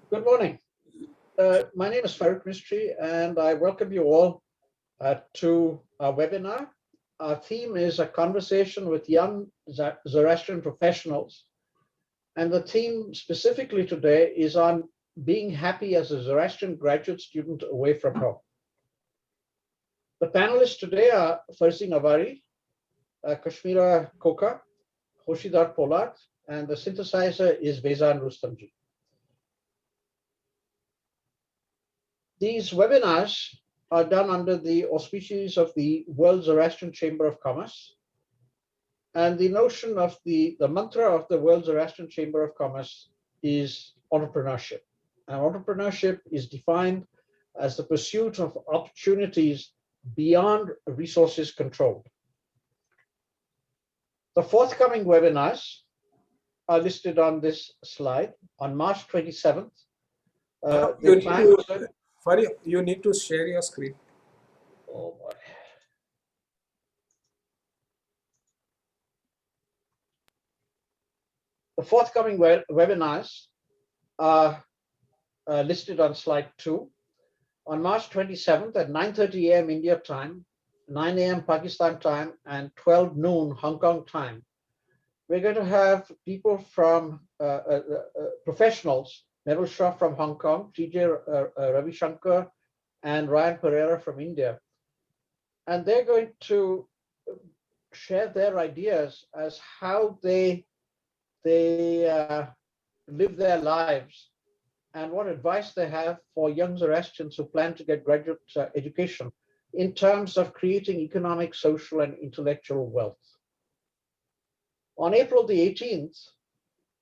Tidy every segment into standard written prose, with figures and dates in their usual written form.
Good morning. My name is Farrokh Mistree, and I welcome you all to our webinar. Our theme is a conversation with young Zoroastrian professionals. And the theme specifically today is on being happy as a Zoroastrian graduate student away from home. The panelists today are Farzin Avari, Karishma Koka, Hosherdar Polad, and the synthesizer is Vehzan Rustomjee. These webinars are done under the auspices of the World Zoroastrian Chamber of Commerce. And the notion of the mantra of the World Zoroastrian Chamber of Commerce is entrepreneurship. And entrepreneurship is defined as the pursuit of opportunities beyond resources controlled. The forthcoming webinars are listed on this slide. On March 27th, you need to share your screen. Oh boy. The forthcoming webinars are listed on slide 2. On March 27th at 9:30 a.m. India time, 9 a.m. Pakistan time, and 12 noon Hong Kong time, we're going to have people from professionals, Neville Shah from Hong Kong, TJ Ravi Shankar, and Ryan Pereira from India. And they're going to share their ideas as how they live their lives and what advice they have for young Zoroastrians who plan to get graduate education in terms of creating economic, social, and intellectual wealth. On April the 18th,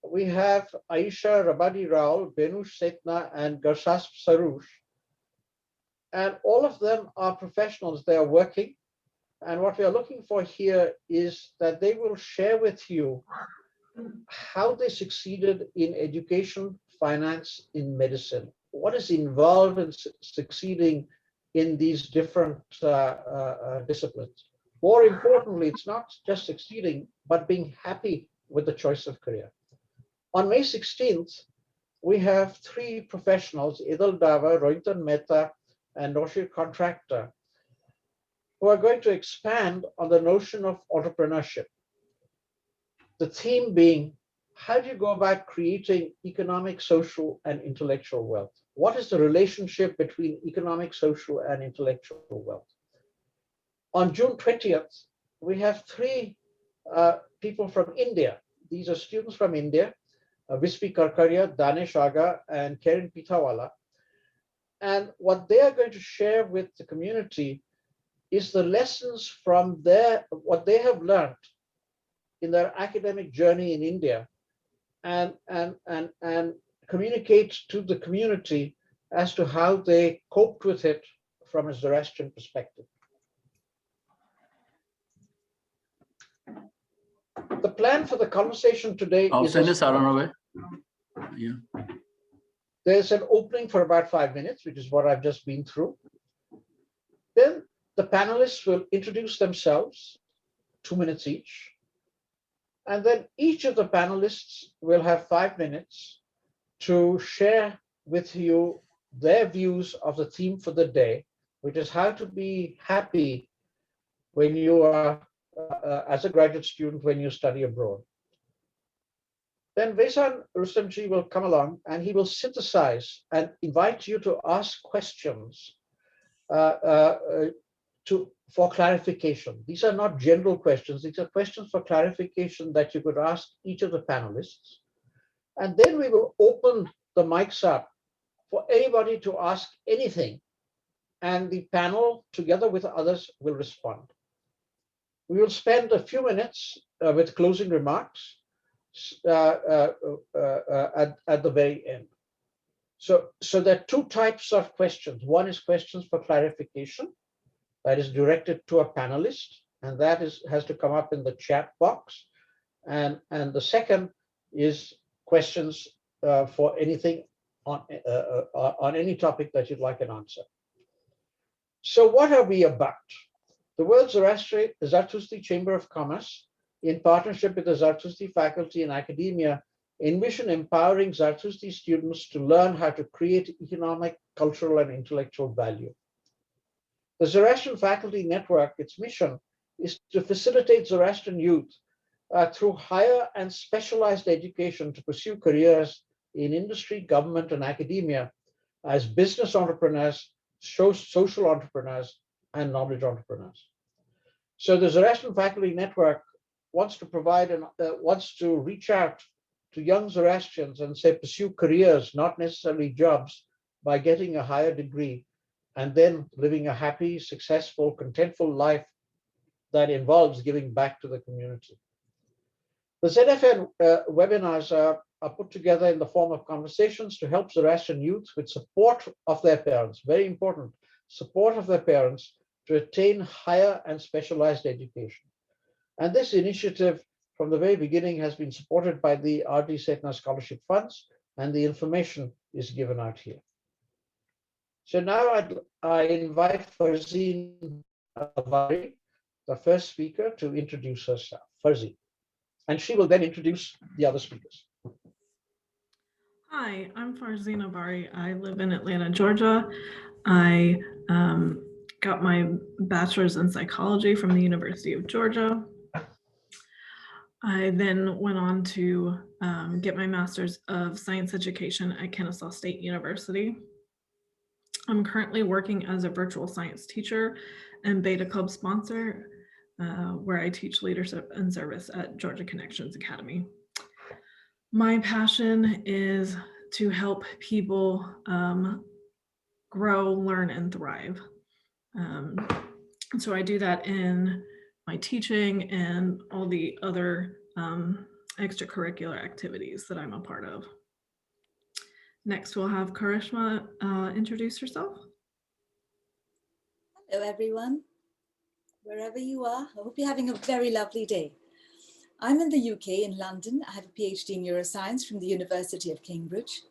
we have Aisha Rabadi Raul, Benush Setna, and Garsas Sarush. And all of them are professionals. They are working. And what we are looking for here is that they will share with you how they succeeded in education, finance, in medicine. What is involved in succeeding in these different disciplines? More importantly, it's not just succeeding, but being happy with the choice of career. On May 16th, we have 3 professionals, Idil Dava, Rohitan Mehta, and Noshir Contractor, who are going to expand on the notion of entrepreneurship. The theme being, how do you go about creating economic, social, and intellectual wealth? What is the relationship between economic, social, and intellectual wealth? On June 20th, we have 3 people from India. These are students from India, Vispi Karkaria, Danesh Aga, and Karen Pitawala. And what they are going to share with the community is the lessons from what they have learned in their academic journey in India and communicate to the community as to how they coped with it from a Zoroastrian perspective. The plan for the conversation today is there's an opening for about 5 minutes, which is what I've just been through. Then the panelists will introduce themselves, 2 minutes each. And then each of the panelists will have 5 minutes to share with you their views of the theme for the day, which is how to be happy when you are, as a graduate student, when you study abroad. Then Vehzan Rustomjee will come along and he will synthesize and invite you to ask questions for clarification. These are not general questions. These are questions for clarification that you could ask each of the panelists. And then we will open the mics up for anybody to ask anything. And the panel, together with others, will respond. We will spend a few minutes with closing remarks at the very end. So there are 2 types of questions. One is questions for clarification that is directed to a panelist, and that has to come up in the chat box. And the second is questions for anything on any topic that you'd like an answer. So what are we about? The World Zoroastrian Chamber of Commerce, in partnership with the Zoroastrian faculty and academia, envision empowering Zarathustri students to learn how to create economic, cultural, and intellectual value. The Zoroastrian Faculty Network, its mission is to facilitate Zoroastrian youth through higher and specialized education to pursue careers in industry, government, and academia as business entrepreneurs, social entrepreneurs, and knowledge entrepreneurs. So the Zoroastrian Faculty Network wants to reach out to young Zoroastrians and say pursue careers, not necessarily jobs, by getting a higher degree and then living a happy, successful, contentful life that involves giving back to the community. The ZFN webinars are put together in the form of conversations to help Zoroastrian youth with support of their parents, very important, support of their parents to attain higher and specialized education. And this initiative from the very beginning has been supported by the R.D. Setna Scholarship Funds, and the information is given out here. So now I invite Farzin Avari, the first speaker, to introduce herself. Farzin. And she will then introduce the other speakers. Hi, I'm Farzin Avari. I live in Atlanta, Georgia. I got my bachelor's in psychology from the University of Georgia. I then went on to get my master's of science education at Kennesaw State University. I'm currently working as a virtual science teacher and Beta Club sponsor, where I teach leadership and service at Georgia Connections Academy. My passion is to help people grow, learn, and thrive. So I do that in my teaching and all the other extracurricular activities that I'm a part of. Next, we'll have Karishma introduce herself. Hello, everyone. Wherever you are, I hope you're having a very lovely day. I'm in the UK, in London. I have a PhD in neuroscience from the University of Cambridge.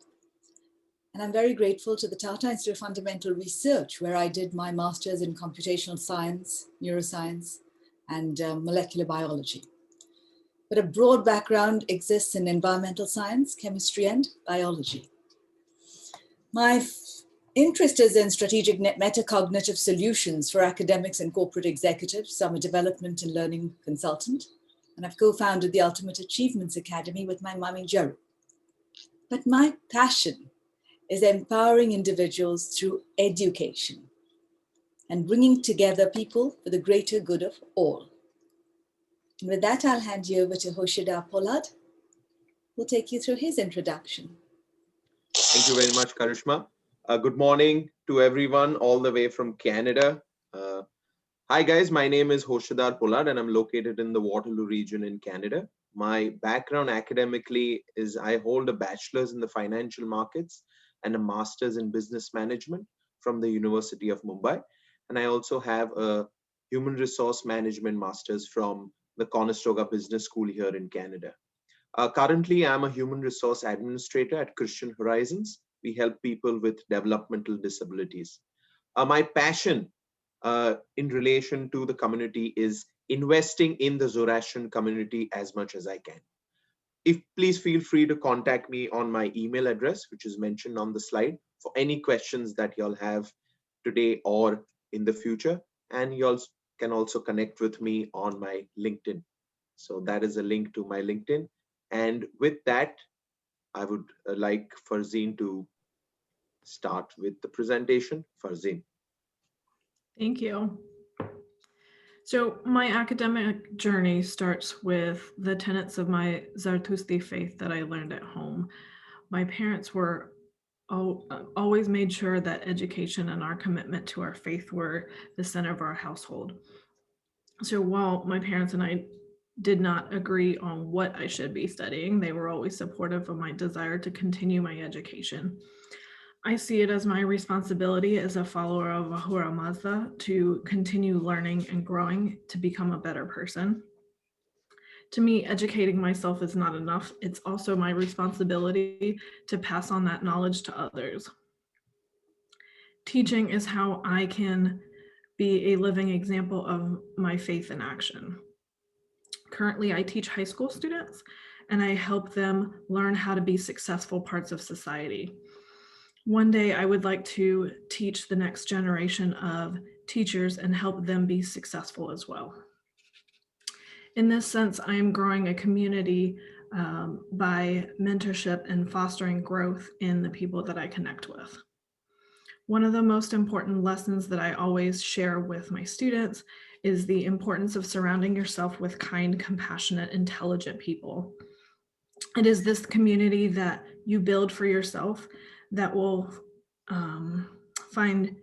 And I'm very grateful to the Tata Institute of Fundamental Research, where I did my master's in computational science, neuroscience, and molecular biology. But a broad background exists in environmental science, chemistry, and biology. My interest is in strategic metacognitive solutions for academics and corporate executives. I'm a development and learning consultant, and I've co-founded the Ultimate Achievements Academy with my mummy, Jeru. But my passion is empowering individuals through education and bringing together people for the greater good of all. And with that, I'll hand you over to Hosherdar Polad, who'll take you through his introduction. Thank you very much, Karishma. Good morning to everyone all the way from Canada. Hi guys, my name is Hosherdar Polad and I'm located in the Waterloo region in Canada. My background academically is I hold a bachelor's in the financial markets and a master's in business management from the University of Mumbai. And I also have a human resource management master's from the Conestoga Business School here in Canada. Currently, I'm a human resource administrator at Christian Horizons. We help people with developmental disabilities. My passion in relation to the community is investing in the Zoroastrian community as much as I can. Please feel free to contact me on my email address, which is mentioned on the slide, for any questions that y'all have today or in the future. And y'all can also connect with me on my LinkedIn. So that is a link to my LinkedIn. And with that, I would like Farzin to start with the presentation. Farzin. Thank you. So my academic journey starts with the tenets of my Zarathustri faith that I learned at home. My parents were always made sure that education and our commitment to our faith were the center of our household. So while my parents and I did not agree on what I should be studying, they were always supportive of my desire to continue my education. I see it as my responsibility as a follower of Ahura Mazda to continue learning and growing to become a better person. To me, educating myself is not enough. It's also my responsibility to pass on that knowledge to others. Teaching is how I can be a living example of my faith in action. Currently, I teach high school students, and I help them learn how to be successful parts of society. One day I would like to teach the next generation of teachers and help them be successful as well. In this sense, I am growing a community by mentorship and fostering growth in the people that I connect with. One of the most important lessons that I always share with my students is the importance of surrounding yourself with kind, compassionate, intelligent people. It is this community that you build for yourself that will find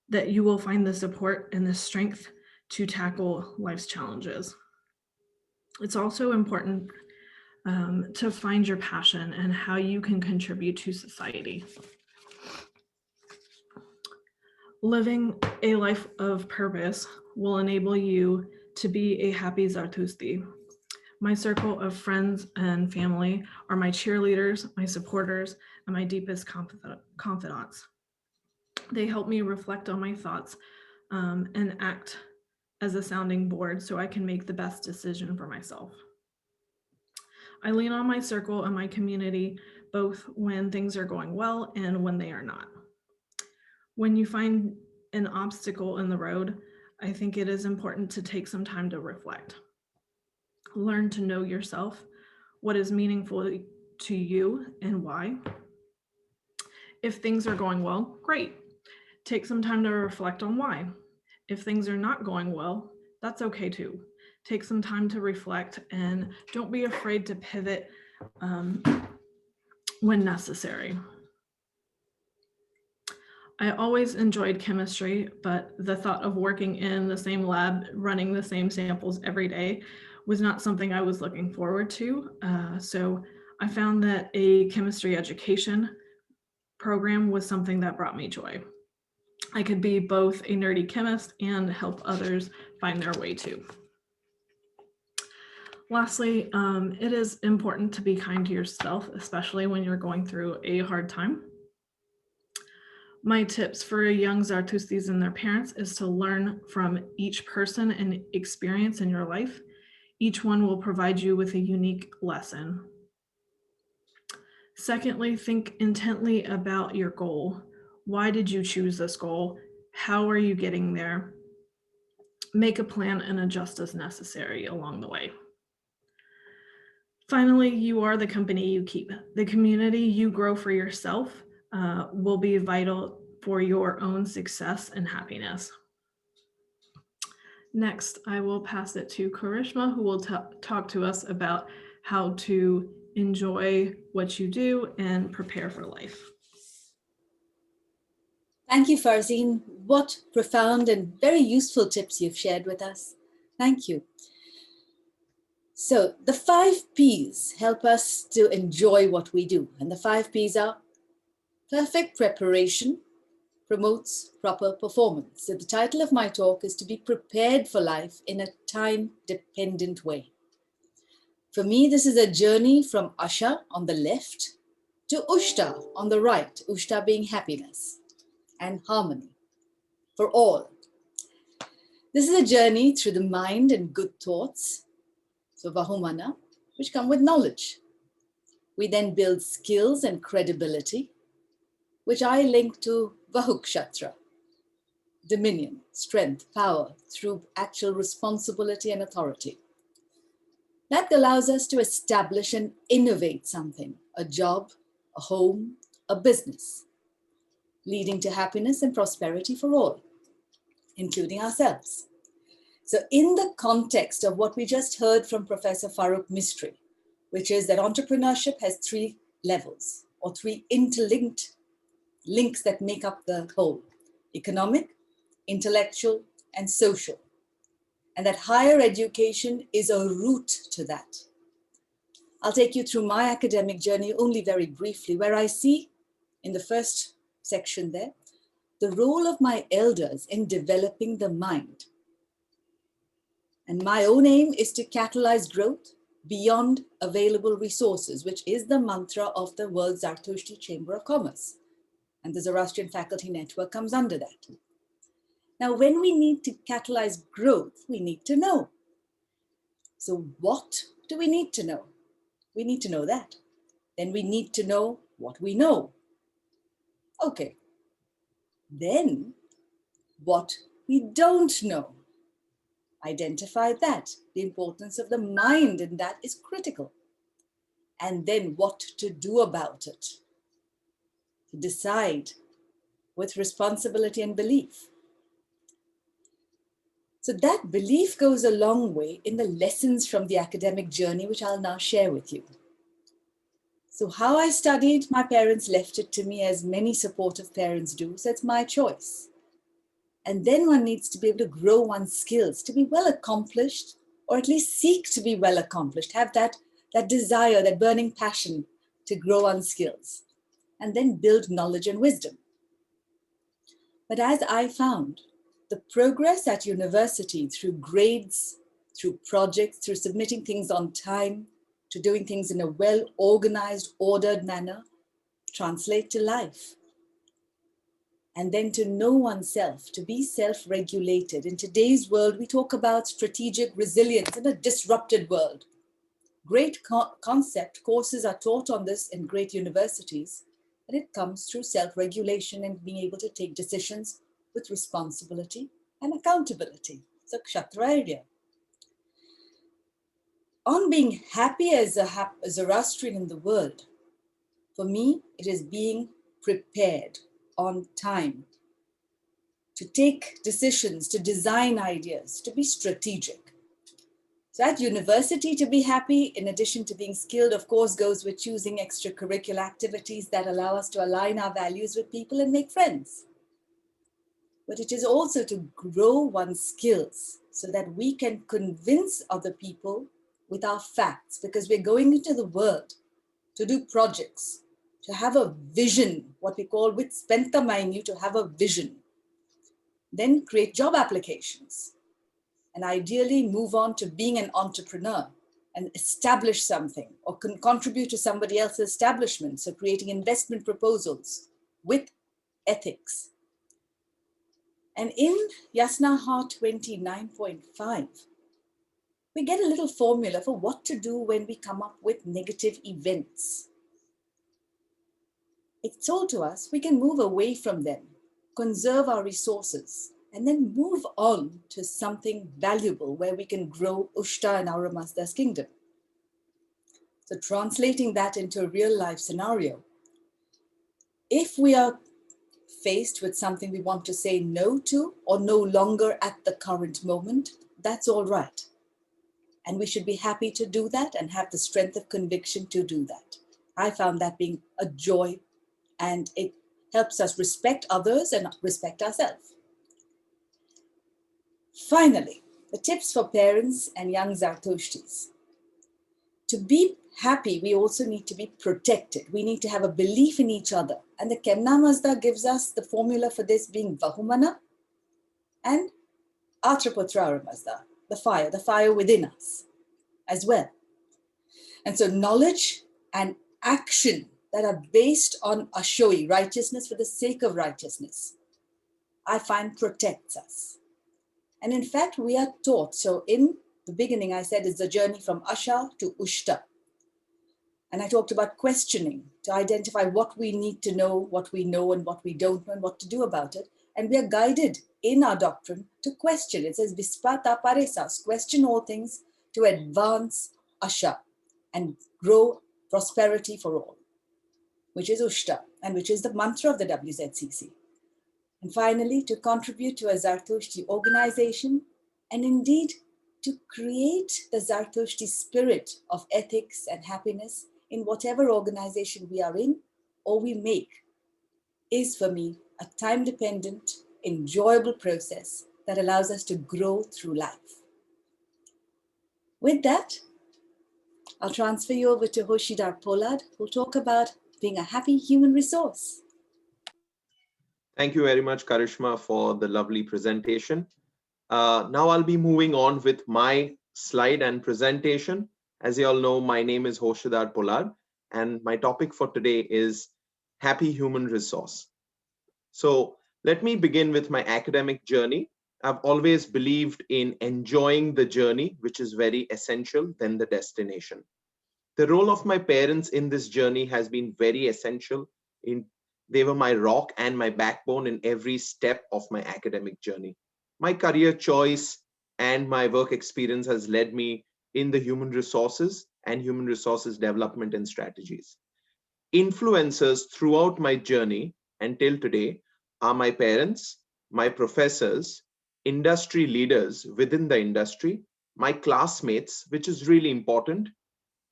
the support and the strength to tackle life's challenges. It's also important to find your passion and how you can contribute to society. Living a life of purpose will enable you to be a happy Zartusti. My circle of friends and family are my cheerleaders, my supporters, and my deepest confidants. They help me reflect on my thoughts and act as a sounding board so I can make the best decision for myself. I lean on my circle and my community both when things are going well and when they are not. When you find an obstacle in the road, I think it is important to take some time to reflect. Learn to know yourself, what is meaningful to you and why. If things are going well, great. Take some time to reflect on why. If things are not going well, that's okay too. Take some time to reflect and don't be afraid to pivot when necessary. I always enjoyed chemistry, but the thought of working in the same lab, running the same samples every day was not something I was looking forward to. So I found that a chemistry education program was something that brought me joy. I could be both a nerdy chemist and help others find their way too. Lastly, it is important to be kind to yourself, especially when you're going through a hard time. My tips for young Zartustis and their parents is to learn from each person and experience in your life. Each one will provide you with a unique lesson. Secondly, think intently about your goal. Why did you choose this goal? How are you getting there? Make a plan and adjust as necessary along the way. Finally, you are the company you keep. The community you grow for yourself will be vital for your own success and happiness. Next, I will pass it to Karishma, who will talk to us about how to enjoy what you do and prepare for life. Thank you, Farzin. What profound and very useful tips you've shared with us. Thank you. So the 5 P's help us to enjoy what we do. And the 5 P's are perfect preparation promotes proper performance. So the title of my talk is to be prepared for life in a time-dependent way. For me, this is a journey from Asha on the left to Ushta on the right, Ushta being happiness and harmony for all. This is a journey through the mind and good thoughts, so Vahumana, which come with knowledge. We then build skills and credibility, which I link to Vahukshatra, dominion, strength, power through actual responsibility and authority. That allows us to establish and innovate something, a job, a home, a business, leading to happiness and prosperity for all, including ourselves. So in the context of what we just heard from Professor Farrokh Mistree, which is that entrepreneurship has 3 levels or 3 interlinked links that make up the whole: economic, intellectual, and social. And that higher education is a route to that. I'll take you through my academic journey only very briefly, where I see in the first section there, the role of my elders in developing the mind. And my own aim is to catalyze growth beyond available resources, which is the mantra of the World Zartushti Chamber of Commerce. And the Zoroastrian Faculty Network comes under that. Now, when we need to catalyze growth, we need to know. So what do we need to know? We need to know that. Then we need to know what we know. Okay. Then what we don't know. Identify that. The importance of the mind in that is critical. And then what to do about it. To decide with responsibility and belief. So that belief goes a long way in the lessons from the academic journey, which I'll now share with you. So how I studied, my parents left it to me, as many supportive parents do, so it's my choice. And then one needs to be able to grow one's skills, to be well accomplished, or at least seek to be well accomplished, have that desire, that burning passion to grow one's skills, and then build knowledge and wisdom. But as I found, the progress at university through grades, through projects, through submitting things on time, to doing things in a well-organized, ordered manner, translate to life. And then to know oneself, to be self-regulated. In today's world, we talk about strategic resilience in a disrupted world. Great concept courses are taught on this in great universities, but it comes through self-regulation and being able to take decisions with responsibility and accountability. So Kshatra area. On being happy as a Zoroastrian in the world, for me, it is being prepared on time to take decisions, to design ideas, to be strategic. So at university, to be happy, in addition to being skilled, of course, goes with choosing extracurricular activities that allow us to align our values with people and make friends. But it is also to grow one's skills so that we can convince other people with our facts, because we're going into the world to do projects, to have a vision, what we call with spenta minute, to have a vision. Then create job applications and ideally move on to being an entrepreneur and establish something or contribute to somebody else's establishment. So creating investment proposals with ethics. And in Yasnaha 29.5, we get a little formula for what to do when we come up with negative events. It's told to us we can move away from them, conserve our resources, and then move on to something valuable where we can grow Ushta and Aura Mazda's kingdom. So translating that into a real life scenario, if we are faced with something we want to say no to or no longer at the current moment, that's all right. And we should be happy to do that and have the strength of conviction to do that. I found that being a joy, and it helps us respect others and respect ourselves. Finally, the tips for parents and young Zartushtis. To be happy, we also need to be protected. We need to have a belief in each other. And the Kemna Mazda gives us the formula for this being Vahumana and Atraputra Mazda, the fire within us as well. And so knowledge and action that are based on Ashoi, righteousness for the sake of righteousness, I find protects us. And in fact, we are taught, so in the beginning I said it's the journey from Asha to Ushta. And I talked about questioning to identify what we need to know, what we know and what we don't know and what to do about it. And we are guided in our doctrine to question. It says, Vispata Paresas, question all things to advance Asha and grow prosperity for all, which is Ushta and which is the mantra of the WZCC. And finally, to contribute to a Zartushti organization and indeed to create the Zartushti spirit of ethics and happiness in whatever organization we are in or we make is for me a time-dependent, enjoyable process that allows us to grow through life. With that, I'll transfer you over to Hosherdar Polad, who'll talk about being a happy human resource. Thank you very much, Karishma, for the lovely presentation. Now I'll be moving on with my slide and presentation. As you all know, my name is Hosherdar Polad, and my topic for today is happy human resource. So let me begin with my academic journey. I've always believed in enjoying the journey, which is very essential than the destination. The role of my parents in this journey has been very essential. They were my rock and my backbone in every step of my academic journey. My career choice and my work experience has led me in the human resources and human resources development and strategies. Influencers throughout my journey until today are my parents, my professors, industry leaders within the industry, my classmates, which is really important,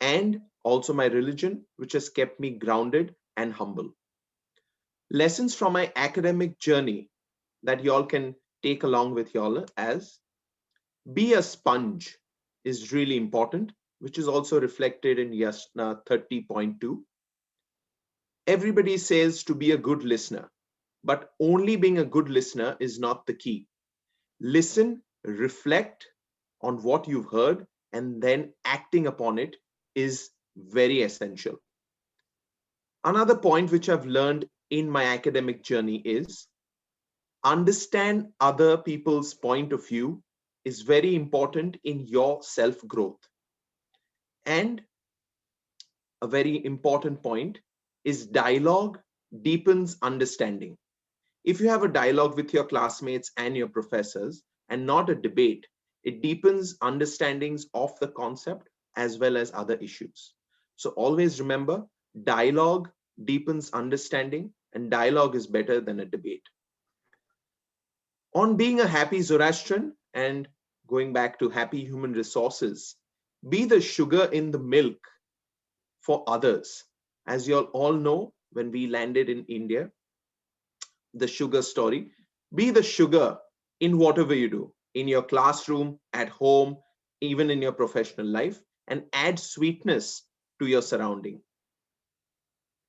and also my religion, which has kept me grounded and humble. Lessons from my academic journey that y'all can take along with y'all as be a sponge is really important, which is also reflected in Yasna 30.2. Everybody says to be a good listener, but only being a good listener is not the key. Listen, reflect on what you've heard, and then acting upon it is very essential. Another point which I've learned in my academic journey is understand other people's point of view is very important in your self-growth. And a very important point is dialogue deepens understanding. If you have a dialogue with your classmates and your professors and not a debate, it deepens understandings of the concept as well as other issues. So always remember, dialogue deepens understanding, and dialogue is better than a debate. On being a happy Zoroastrian and going back to happy human resources, be the sugar in the milk for others. As you all know, when we landed in India, the sugar story, be the sugar in whatever you do, in your classroom, at home, even in your professional life, and add sweetness to your surrounding.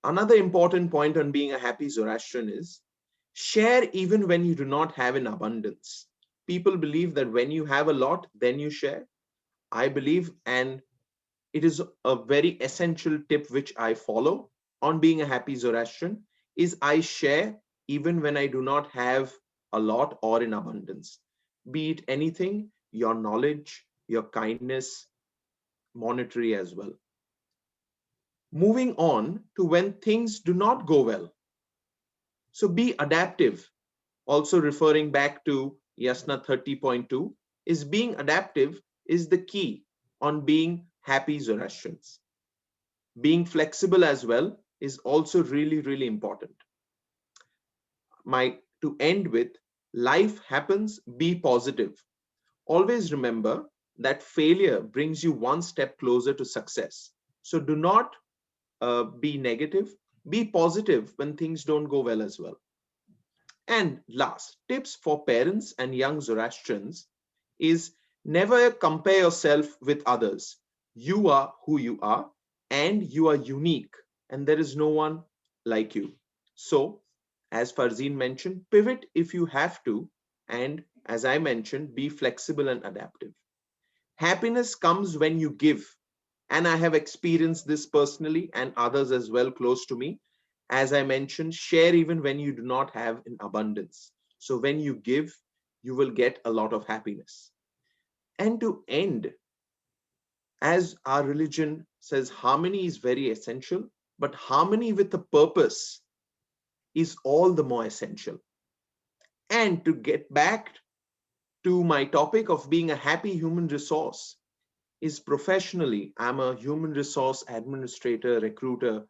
Another important point on being a happy Zoroastrian is share even when you do not have in abundance. People believe that when you have a lot, then you share. I believe, and it is a very essential tip which I follow on being a happy Zoroastrian, is I share even when I do not have a lot or in abundance. Be it anything, your knowledge, your kindness, monetary as well. Moving on to when things do not go well. So be adaptive. Also referring back to Yasna 30.2, is being adaptive is the key on being happy Zoroastrians. Being flexible as well is also really, really important. To end with, life happens, be positive. Always remember that failure brings you one step closer to success. So do not be negative, be positive when things don't go well as well. And last, tips for parents and young Zoroastrians is never compare yourself with others. You are who you are, and you are unique, and there is no one like you. So, as Farzin mentioned, pivot if you have to, and as I mentioned, be flexible and adaptive. Happiness comes when you give, and I have experienced this personally and others as well close to me. As I mentioned, share even when you do not have in abundance. So when you give, you will get a lot of happiness. And to end, as our religion says, harmony is very essential, but harmony with a purpose is all the more essential. And to get back to my topic of being a happy human resource, is professionally, I'm a human resource administrator, recruiter.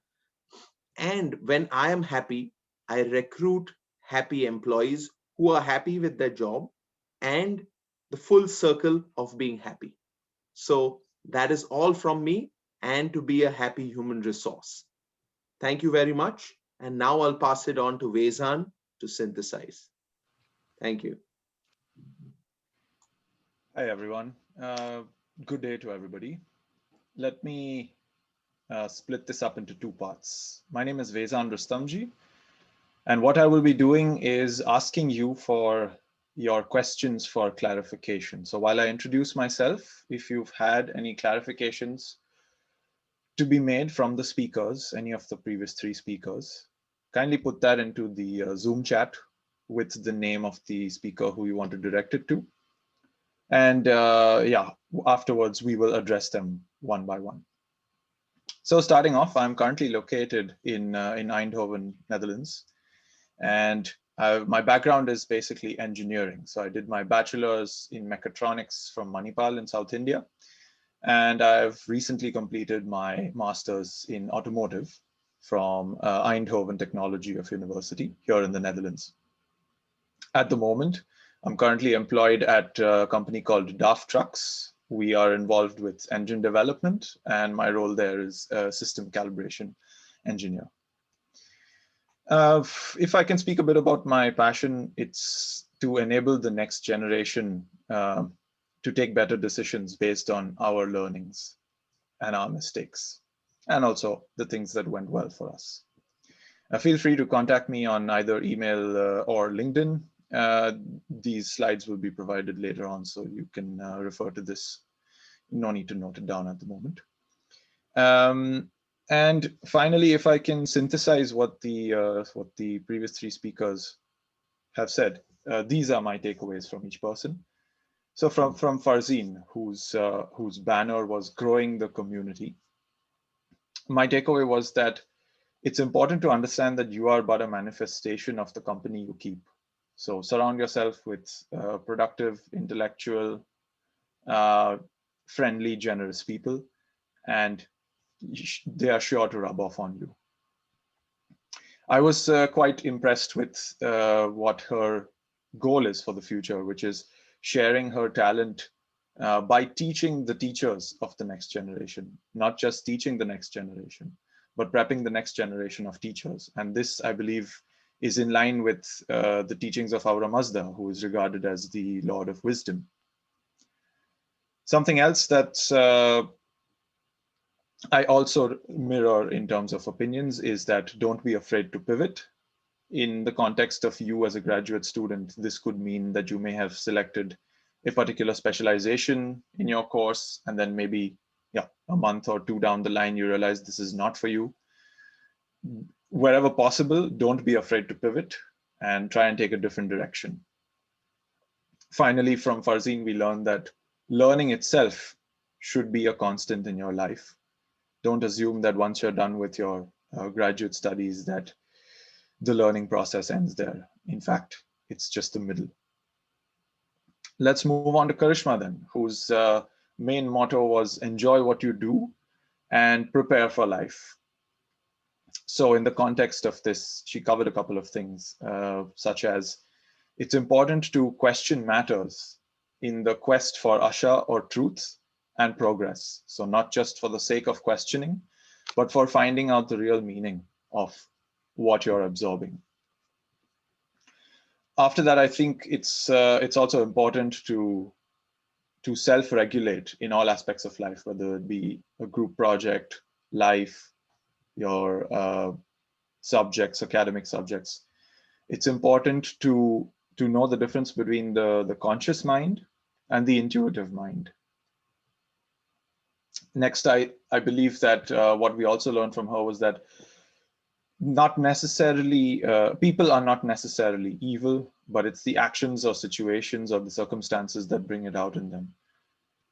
And when I am happy, I recruit happy employees who are happy with their job and the full circle of being happy. So that is all from me, and to be a happy human resource. Thank you very much. And now I'll pass it on to Vehzan to synthesize. Thank you. Hi, everyone. Good day to everybody. Let me split this up into two parts. My name is Vehzan Rustomjee, and what I will be doing is asking you for your questions for clarification. So while I introduce myself, if you've had any clarifications to be made from the speakers, any of the previous three speakers, kindly put that into the Zoom chat with the name of the speaker who you want to direct it to. And yeah, afterwards we will address them one by one. So starting off, I'm currently located in Eindhoven, Netherlands. And my background is basically engineering. So I did my bachelor's in mechatronics from Manipal in South India. And I've recently completed my master's in automotive from Eindhoven Technology of University here in the Netherlands. At the moment, I'm currently employed at a company called DAF Trucks. We are involved with engine development, and my role there is a system calibration engineer. If I can speak a bit about my passion, it's to enable the next generation to take better decisions based on our learnings and our mistakes, and also the things that went well for us. Feel free to contact me on either email or LinkedIn. These slides will be provided later on, so you can refer to this. No need to note it down at the moment. And finally, if I can synthesize what the previous three speakers have said, these are my takeaways from each person. So from Farzin, whose banner was growing the community, my takeaway was that it's important to understand that you are but a manifestation of the company you keep. So surround yourself with productive, intellectual, friendly, generous people, and they are sure to rub off on you. I was quite impressed with what her goal is for the future, which is sharing her talent by teaching the teachers of the next generation, not just teaching the next generation, but prepping the next generation of teachers. And this, I believe, is in line with the teachings of Aura Mazda, who is regarded as the Lord of Wisdom. Something else that I also mirror in terms of opinions is that don't be afraid to pivot. In the context of you as a graduate student, this could mean that you may have selected a particular specialization in your course, and then maybe a month or two down the line, you realize this is not for you. Wherever possible, don't be afraid to pivot and try and take a different direction. Finally, from Farzin, we learned that learning itself should be a constant in your life. Don't assume that once you're done with your graduate studies that the learning process ends there. In fact, it's just the middle. Let's move on to Karishma then, whose main motto was enjoy what you do and prepare for life. So in the context of this, she covered a couple of things, such as it's important to question matters in the quest for asha or truth and progress. So not just for the sake of questioning, but for finding out the real meaning of what you're absorbing. After that, I think it's also important to self-regulate in all aspects of life, whether it be a group project, life, your subjects, academic subjects. It's important to know the difference between the conscious mind and the intuitive mind. Next, I believe that what we also learned from her was that not necessarily, people are not necessarily evil, but it's the actions or situations or the circumstances that bring it out in them.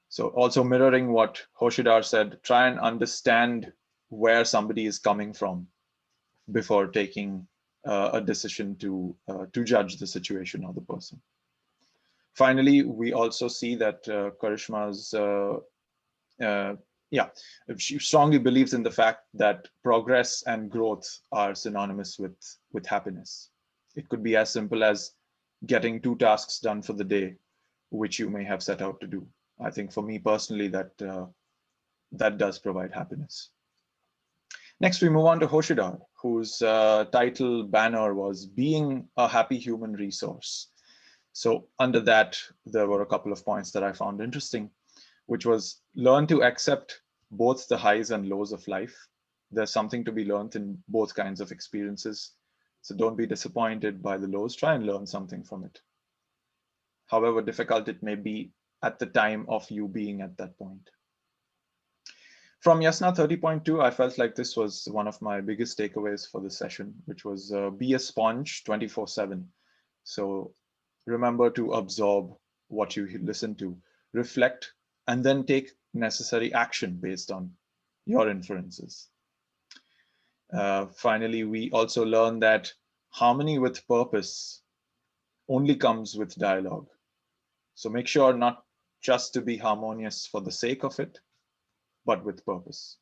So also mirroring what Hosherdar said, try and understand where somebody is coming from before taking a decision to judge the situation or the person. Finally, we also see that Karishma's, she strongly believes in the fact that progress and growth are synonymous with happiness. It could be as simple as getting 2 tasks done for the day, which you may have set out to do. I think for me personally, that does provide happiness. Next, we move on to Hosherdar, whose title banner was Being a Happy Human Resource. So under that, there were a couple of points that I found interesting, which was learn to accept both the highs and lows of life. There's something to be learned in both kinds of experiences. So don't be disappointed by the lows, try and learn something from it. However difficult it may be at the time of you being at that point. From Yasna 30.2, I felt like this was one of my biggest takeaways for this session, which was be a sponge 24/7. So remember to absorb what you listen to, reflect, and then take necessary action based on your inferences. Finally, we also learn that harmony with purpose only comes with dialogue. So make sure not just to be harmonious for the sake of it, but with purpose.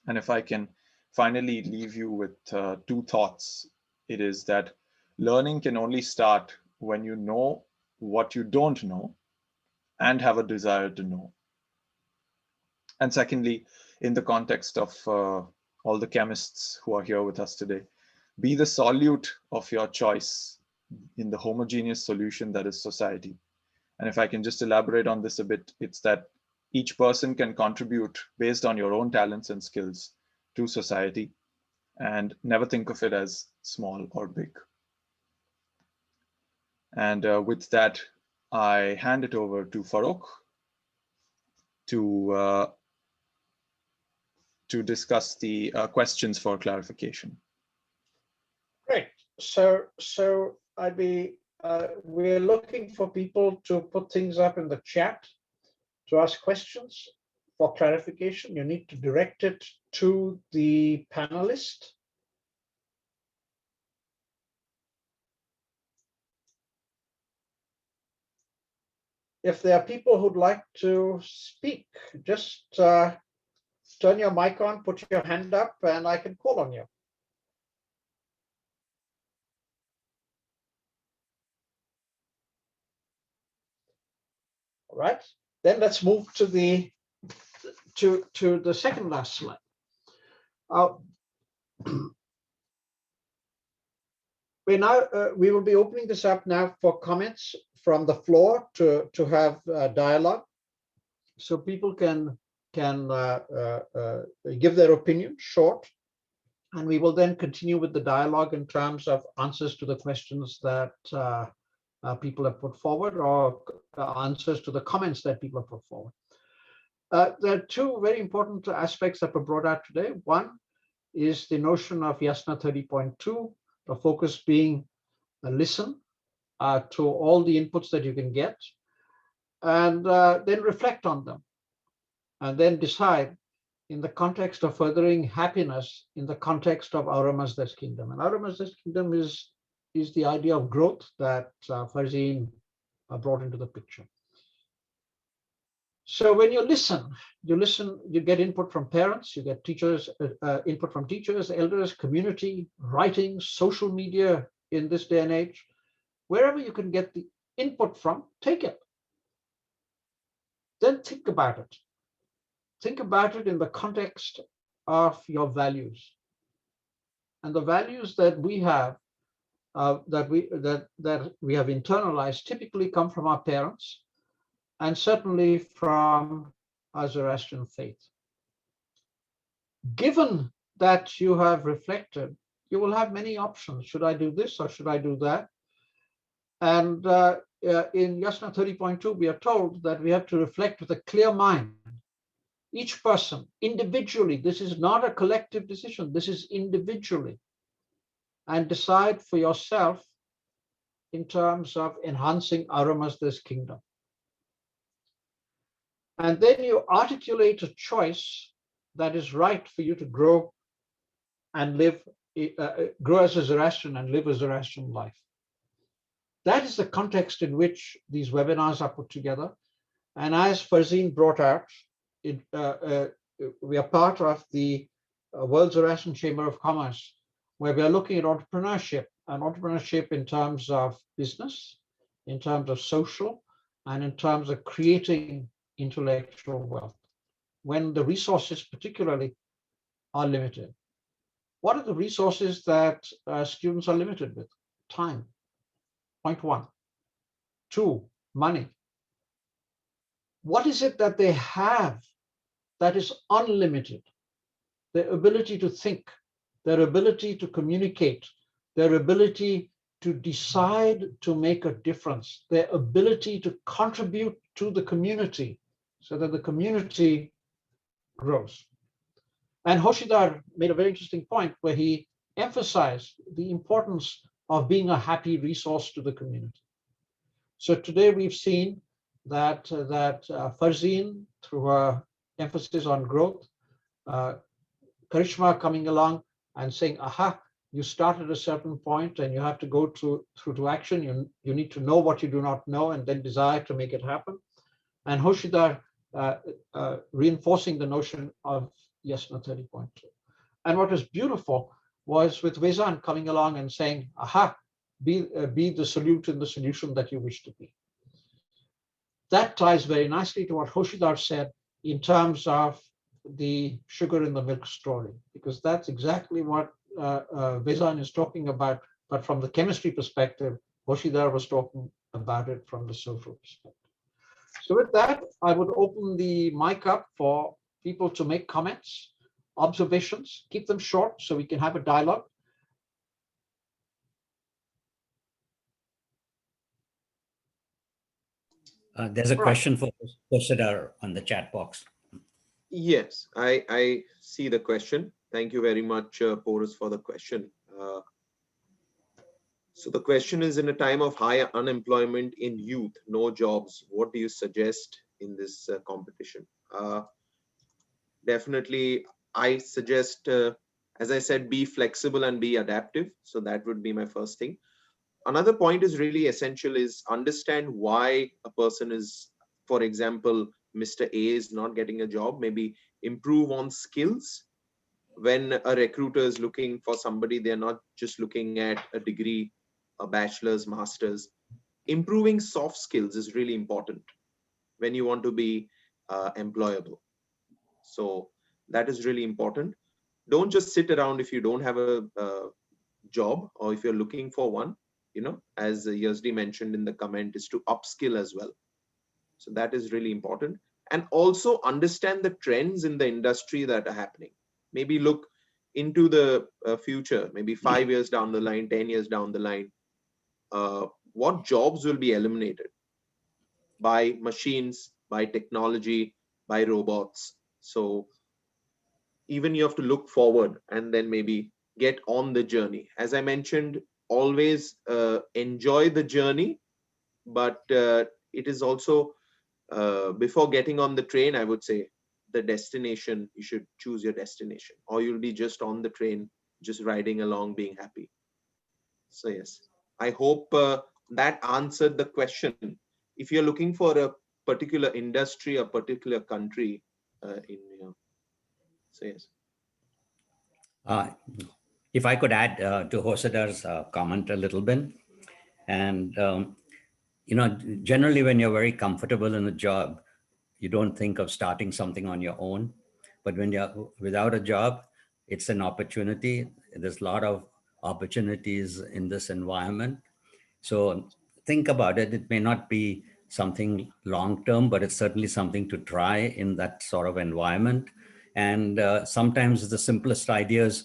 And if I can finally leave you with two thoughts, it is that learning can only start when you know what you don't know and have a desire to know. And secondly, in the context of all the chemists who are here with us today, be the solute of your choice in the homogeneous solution that is society. And if I can just elaborate on this a bit, it's that each person can contribute based on your own talents and skills to society, and never think of it as small or big. And with that, I hand it over to Farrokh to discuss the questions for clarification. Great. So we're looking for people to put things up in the chat to ask questions for clarification. You need to direct it to the panelist. If there are people who'd like to speak, just turn your mic on, put your hand up, and I can call on you. All right, then let's move to the second last slide. We will be opening this up now for comments from the floor to have dialogue, so people can give their opinion short, and we will then continue with the dialogue in terms of answers to the questions that people have put forward, or answers to the comments that people have put forward. There are two very important aspects that were brought out today. One is the notion of Yasna 30.2, the focus being listen to all the inputs that you can get, and then reflect on them, and then decide in the context of furthering happiness in the context of Aura Mazda's kingdom. And Aura Mazda's kingdom is the idea of growth that Farzin brought into the picture. So when you listen, you get input from parents, you get teachers, input from teachers, elders, community, writing, social media in this day and age. Wherever you can get the input from, take it. Then think about it. Think about it in the context of your values. And the values that we have, that we have internalized, typically come from our parents, and certainly from our Zoroastrian faith. Given that you have reflected, you will have many options. Should I do this or should I do that? And in Yasna 30.2, we are told that we have to reflect with a clear mind. Each person individually, this is not a collective decision, this is individually, and decide for yourself in terms of enhancing Aura Mazda's kingdom. And then you articulate a choice that is right for you to grow and live, grow as a Zoroastrian and live a Zoroastrian life. That is the context in which these webinars are put together. And as Farzin brought out, we are part of the World Zoroastrian Chamber of Commerce, where we are looking at entrepreneurship, and entrepreneurship in terms of business, in terms of social, and in terms of creating intellectual wealth, when the resources particularly are limited. What are the resources that students are limited with? Time, point one. Two, money. What is it that they have that is unlimited? Their ability to think, their ability to communicate, their ability to decide to make a difference, their ability to contribute to the community so that the community grows. And Hosherdar made a very interesting point where he emphasized the importance of being a happy resource to the community. So today we've seen that Farzin, through her emphasis on growth, Karishma coming along and saying, aha, you start at a certain point and you have to go through to action. You need to know what you do not know and then desire to make it happen. And Hosherdar reinforcing the notion of yes, no 30.2. And what was beautiful was with Vehzan coming along and saying, aha, be the salute in the solution that you wish to be. That ties very nicely to what Hosherdar said in terms of the sugar in the milk story, because that's exactly what Vehzan is talking about, but from the chemistry perspective, Hosherdar was talking about it from the social perspective. So with that, I would open the mic up for people to make comments, observations, keep them short so we can have a dialogue. There's a question for Hosherdar on the chat box. Yes, I see the question. Thank you very much, Porus, for the question. So the question is, in a time of high unemployment in youth, no jobs, what do you suggest in this competition? Definitely, I suggest, as I said, be flexible and be adaptive. So that would be my first thing. Another point is really essential is understand why a person is, for example, Mr. A is not getting a job, maybe improve on skills. When a recruiter is looking for somebody, they're not just looking at a degree, a bachelor's, master's. Improving soft skills is really important when you want to be employable. So that is really important. Don't just sit around if you don't have a job, or if you're looking for one, as Yazdi mentioned in the comment, is to upskill as well. So that is really important. And also understand the trends in the industry that are happening. Maybe look into the future, maybe 5 years down the line, 10 years down the line. What jobs will be eliminated by machines, by technology, by robots? So even you have to look forward and then maybe get on the journey. As I mentioned, always enjoy the journey, but it is also, before getting on the train, I would say the destination, you should choose your destination, or you'll be just on the train, just riding along, being happy. So yes, I hope that answered the question. If you're looking for a particular industry, a particular country, so yes. If I could add to Hosserdar's comment a little bit, and generally when you're very comfortable in a job, you don't think of starting something on your own. But when you're without a job, it's an opportunity. There's a lot of opportunities in this environment. So think about it. It may not be something long-term, but it's certainly something to try in that sort of environment. And sometimes the simplest ideas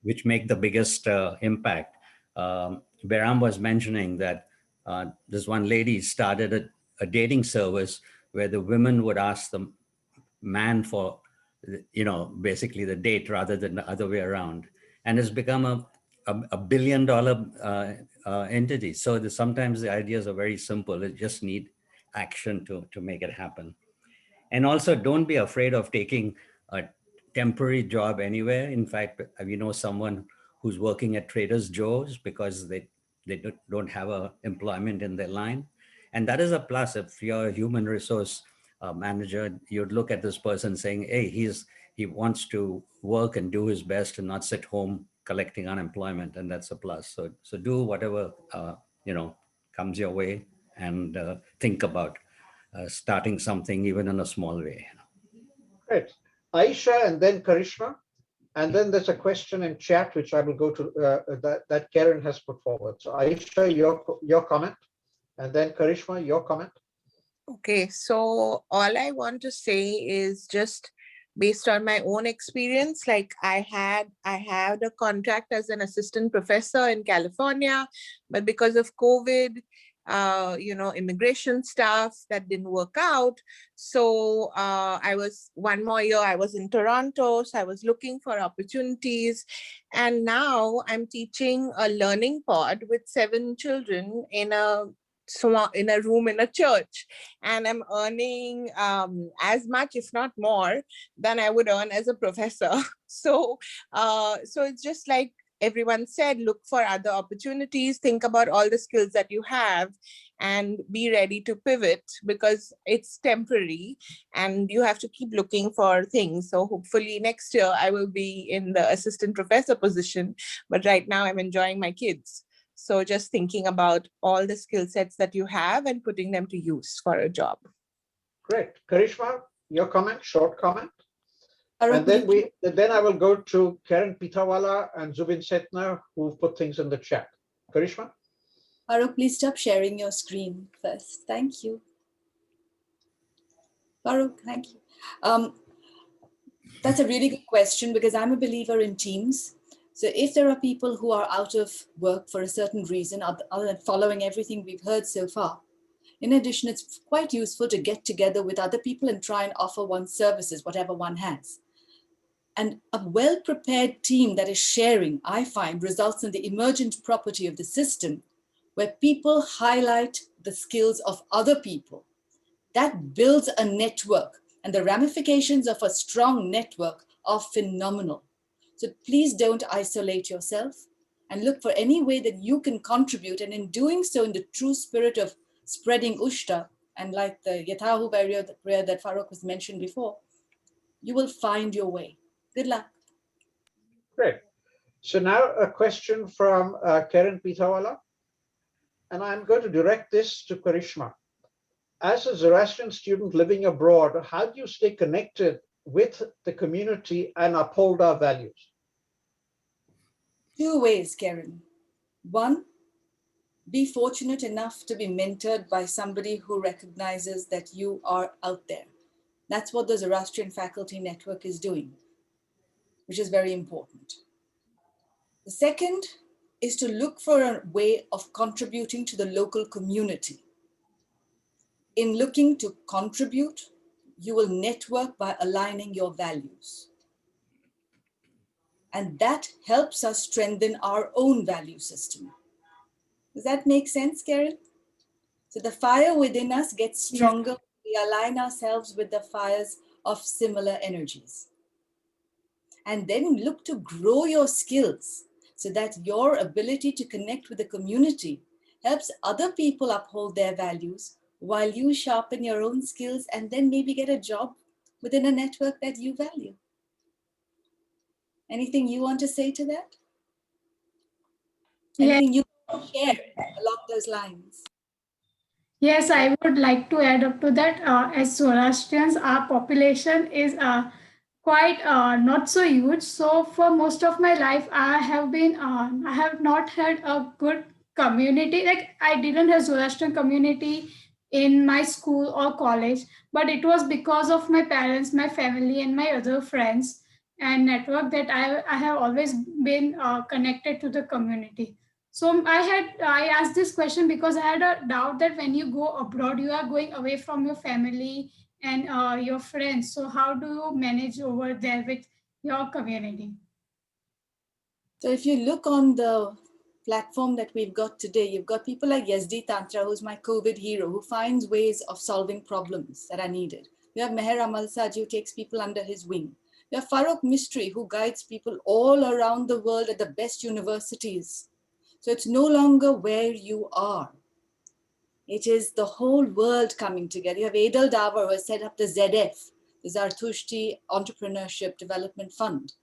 which make the biggest impact. Behram was mentioning that this one lady started a dating service where the women would ask the man for, basically the date rather than the other way around. And it's become a billion-dollar entity. So sometimes the ideas are very simple. It just need action to make it happen. And also don't be afraid of taking a temporary job anywhere. In fact, we know someone who's working at Trader Joe's because they don't have a employment in their line. And that is a plus. If you're a human resource manager, you'd look at this person saying, hey, he wants to work and do his best and not sit home collecting unemployment. And that's a plus. So do whatever, comes your way, and think about starting something even in a small way. Great. Aisha and then Karishma. And then there's a question in chat, which I will go to that Karen has put forward. So Aisha, your comment, and then Karishma, your comment. Okay, so all I want to say is just based on my own experience, like I had a contract as an assistant professor in California, but because of COVID, immigration stuff, that didn't work out. So I was one more year, I was in Toronto, so I was looking for opportunities. And now I'm teaching a learning pod with 7 children in a in a room in a church, and I'm earning as much, if not more, than I would earn as a professor. So it's just like everyone said, look for other opportunities, think about all the skills that you have, and be ready to pivot, because it's temporary and you have to keep looking for things. So hopefully next year I will be in the assistant professor position, but right now I'm enjoying my kids. So just thinking about all the skill sets that you have and putting them to use for a job. Great. Karishma, your comment, short comment. Farrokh, And then I will go to Karen Pitawala and Zubin Setner, who've put things in the chat. Karishma? Farrokh, please stop sharing your screen first. Thank you. Farrokh, thank you. That's a really good question, because I'm a believer in teams. So if there are people who are out of work for a certain reason, other than following everything we've heard so far, in addition, it's quite useful to get together with other people and try and offer one's services, whatever one has. And a well-prepared team that is sharing, I find, results in the emergent property of the system, where people highlight the skills of other people. That builds a network, and the ramifications of a strong network are phenomenal. So please don't isolate yourself, and look for any way that you can contribute. And in doing so, in the true spirit of spreading Ushta, and like the Yatahu prayer that Farrokh was mentioned before, you will find your way. Good luck. Great. So now a question from Karen Pitawala, and I'm going to direct this to Karishma. As a Zoroastrian student living abroad, how do you stay connected with the community and uphold our values? Two ways, Karen. One, be fortunate enough to be mentored by somebody who recognizes that you are out there. That's what the Zoroastrian Faculty Network is doing, which is very important. The second is to look for a way of contributing to the local community. In looking to contribute, you will network by aligning your values. And that helps us strengthen our own value system. Does that make sense, Karen? So the fire within us gets stronger. We align ourselves with the fires of similar energies. And then look to grow your skills so that your ability to connect with the community helps other people uphold their values while you sharpen your own skills, and then maybe get a job within a network that you value. Anything you want to say to that? Anything you want to share along those lines? Yes, I would like to add up to that. As Zoroastrians, our population is quite not so huge. So for most of my life, I have not had a good community. Like, I didn't have Zoroastrian community in my school or college, but it was because of my parents, my family, and my other friends and network that I have always been connected to the community. So I asked this question because I had a doubt that when you go abroad, you are going away from your family and your friends. So how do you manage over there with your community? So if you look on the platform that we've got today, you've got people like Yazdi Tantra, who's my COVID hero, who finds ways of solving problems that are needed. You have Meher Amal Saji, who takes people under his wing. You have Farrokh Mistree, who guides people all around the world at the best universities. So it's no longer where you are. It is the whole world coming together. You have Adel Davar, who has set up the ZF, the Zartushti Entrepreneurship Development Fund,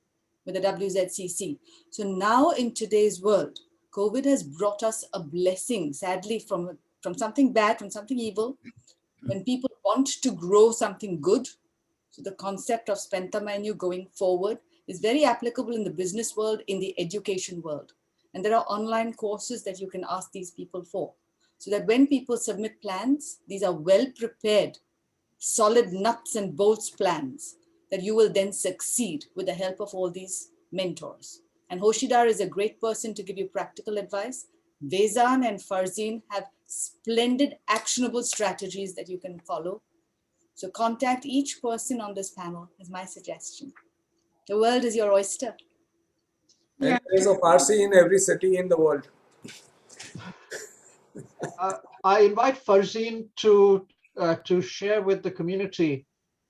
with the WZCC. So now in today's world, COVID has brought us a blessing, sadly, from something bad, from something evil. When people want to grow something good, so the concept of Spenta Menu going forward is very applicable in the business world, in the education world. And there are online courses that you can ask these people for. So that when people submit plans, these are well prepared, solid nuts and bolts plans that you will then succeed with the help of all these mentors. And Hosherdar is a great person to give you practical advice. Vehzan and Farzin have splendid actionable strategies that you can follow. So contact each person on this panel is my suggestion. The world is your oyster. And there is a Parsi in every city in the world. I invite Farzin to share with the community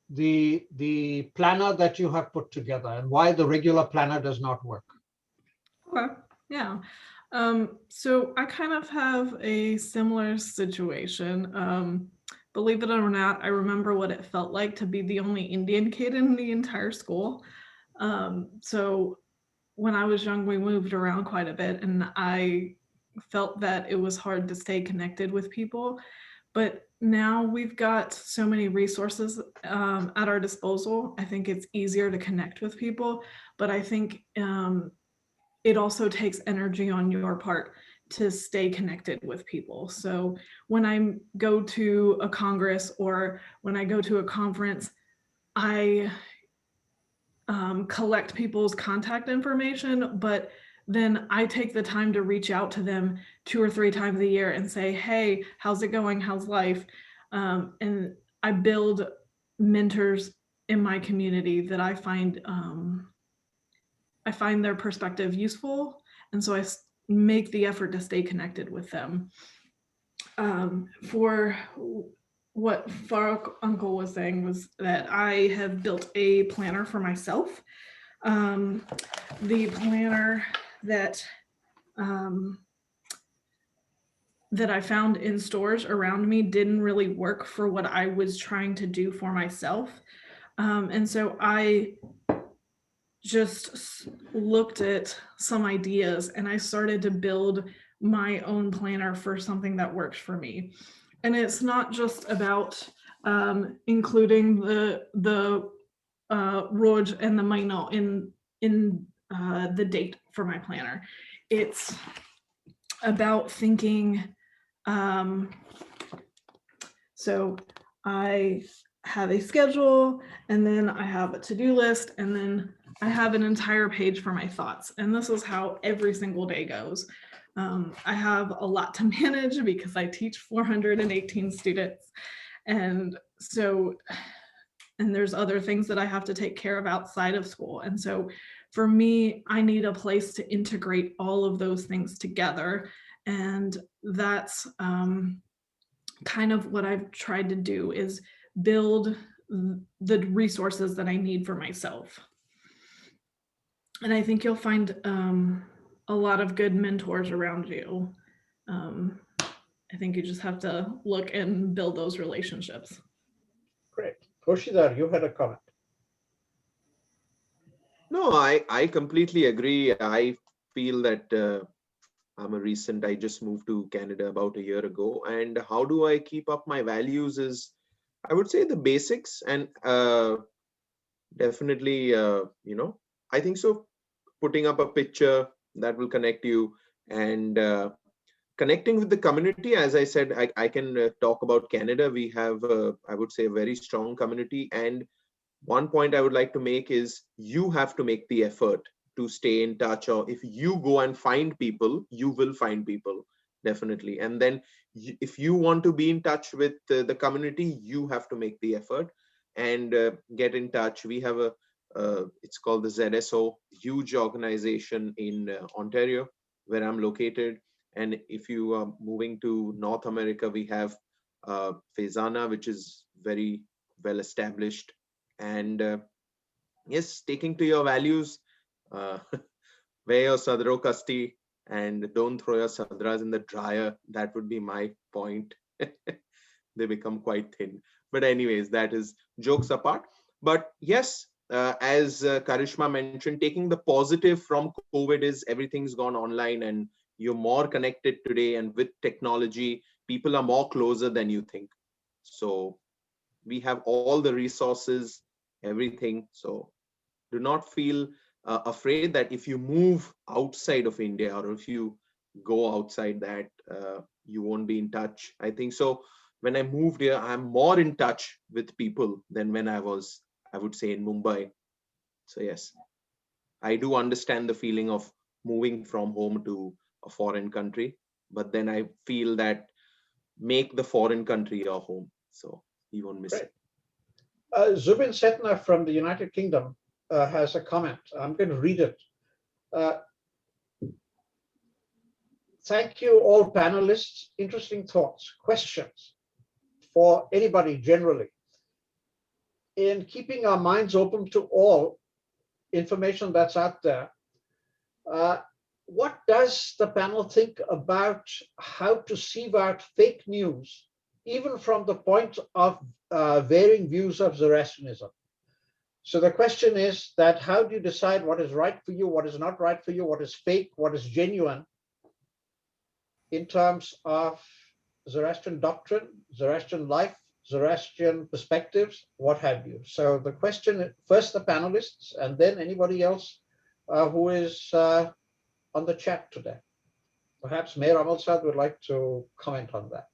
the planner that you have put together and why the regular planner does not work. Okay, yeah. So I kind of have a similar situation. Believe it or not, I remember what it felt like to be the only Indian kid in the entire school. So when I was young, we moved around quite a bit, and I felt that it was hard to stay connected with people. But now we've got so many resources at our disposal. I think it's easier to connect with people, but I think it also takes energy on your part to stay connected with people. So when I go to a congress or when I go to a conference, I collect people's contact information, but then I take the time to reach out to them 2 or 3 times a year and say, hey, how's it going? How's life? And I build mentors in my community that I find their perspective useful. And so I make the effort to stay connected with them. For what Farrokh Uncle was saying was that I have built a planner for myself. The planner that that I found in stores around me didn't really work for what I was trying to do for myself. And so I just looked at some ideas and I started to build my own planner for something that works for me. And it's not just about including the Roj and the Maino in the date for my planner. It's about thinking. So I have a schedule, and then I have a to-do list, and then I have an entire page for my thoughts. And this is how every single day goes. I have a lot to manage because I teach 418 students. And so, and there's other things that I have to take care of outside of school. And so for me, I need a place to integrate all of those things together. And that's kind of what I've tried to do, is build the resources that I need for myself. And I think you'll find a lot of good mentors around you. I think you just have to look and build those relationships. Great. Hosherdar, you had a comment. No, I completely agree. I feel that I just moved to Canada about a year ago. And how do I keep up my values is, I would say, the basics. And definitely, I think so. Putting up a picture that will connect you, and connecting with the community. As I said, I can talk about Canada. We have, I would say, a very strong community. And one point I would like to make is, you have to make the effort to stay in touch, or if you go and find people, you will find people, definitely. And then if you want to be in touch with the community, you have to make the effort and get in touch. We have a it's called the ZSO, huge organization in Ontario, where I'm located. And if you are moving to North America, we have Vehzan, which is very well established. And yes, sticking to your values, wear your sadro kasti and don't throw your sadras in the dryer. That would be my point. They become quite thin. But anyways, that is jokes apart. But yes, as Karishma mentioned, taking the positive from COVID is everything's gone online and you're more connected today. And with technology, people are more closer than you think. So we have all the resources, everything. So do not feel afraid that if you move outside of India, or if you go outside that, you won't be in touch. I think so. When I moved here, I'm more in touch with people than when I was, I would say, in Mumbai. So yes, I do understand the feeling of moving from home to a foreign country, but then I feel that make the foreign country your home. So you won't miss it. Zubin Setna from the United Kingdom has a comment. I'm going to read it. thank you all panelists. Interesting thoughts, questions for anybody generally. In keeping our minds open to all information that's out there, what does the panel think about how to sieve out fake news, even from the point of varying views of Zoroastrianism? So the question is that how do you decide what is right for you, what is not right for you, what is fake, what is genuine in terms of Zoroastrian doctrine, Zoroastrian life, Zoroastrian perspectives, what have you? So the question, first the panelists, and then anybody else who is on the chat today. Perhaps Mayor Amalsad would like to comment on that.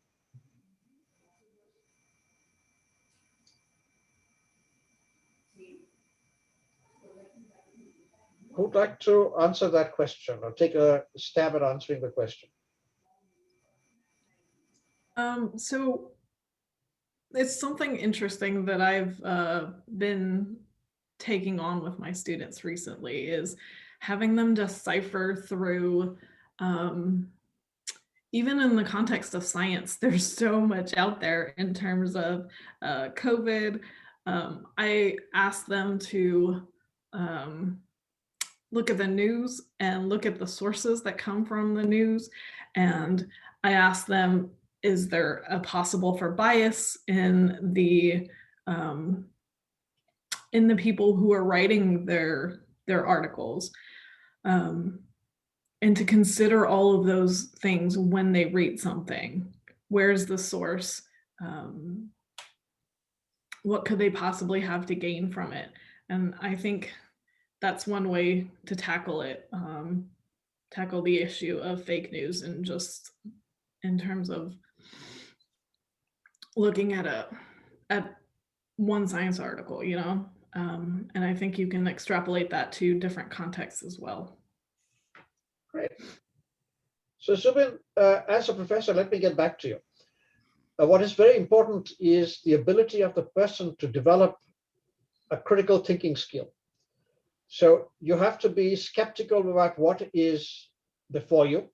Who'd like to answer that question or take a stab at answering the question? So it's something interesting that I've been taking on with my students recently is having them decipher through, even in the context of science, there's so much out there in terms of COVID. I ask them to look at the news and look at the sources that come from the news. And I ask them, is there a possible for bias in the people who are writing their articles? And to consider all of those things when they read something. Where's the source? What could they possibly have to gain from it? And I think that's one way to tackle it, tackle the issue of fake news, and just in terms of looking at one science article, you know, and I think you can extrapolate that to different contexts as well. Great. So Zubin, as a professor, let me get back to you. What is very important is the ability of the person to develop a critical thinking skill. So you have to be skeptical about what is before you.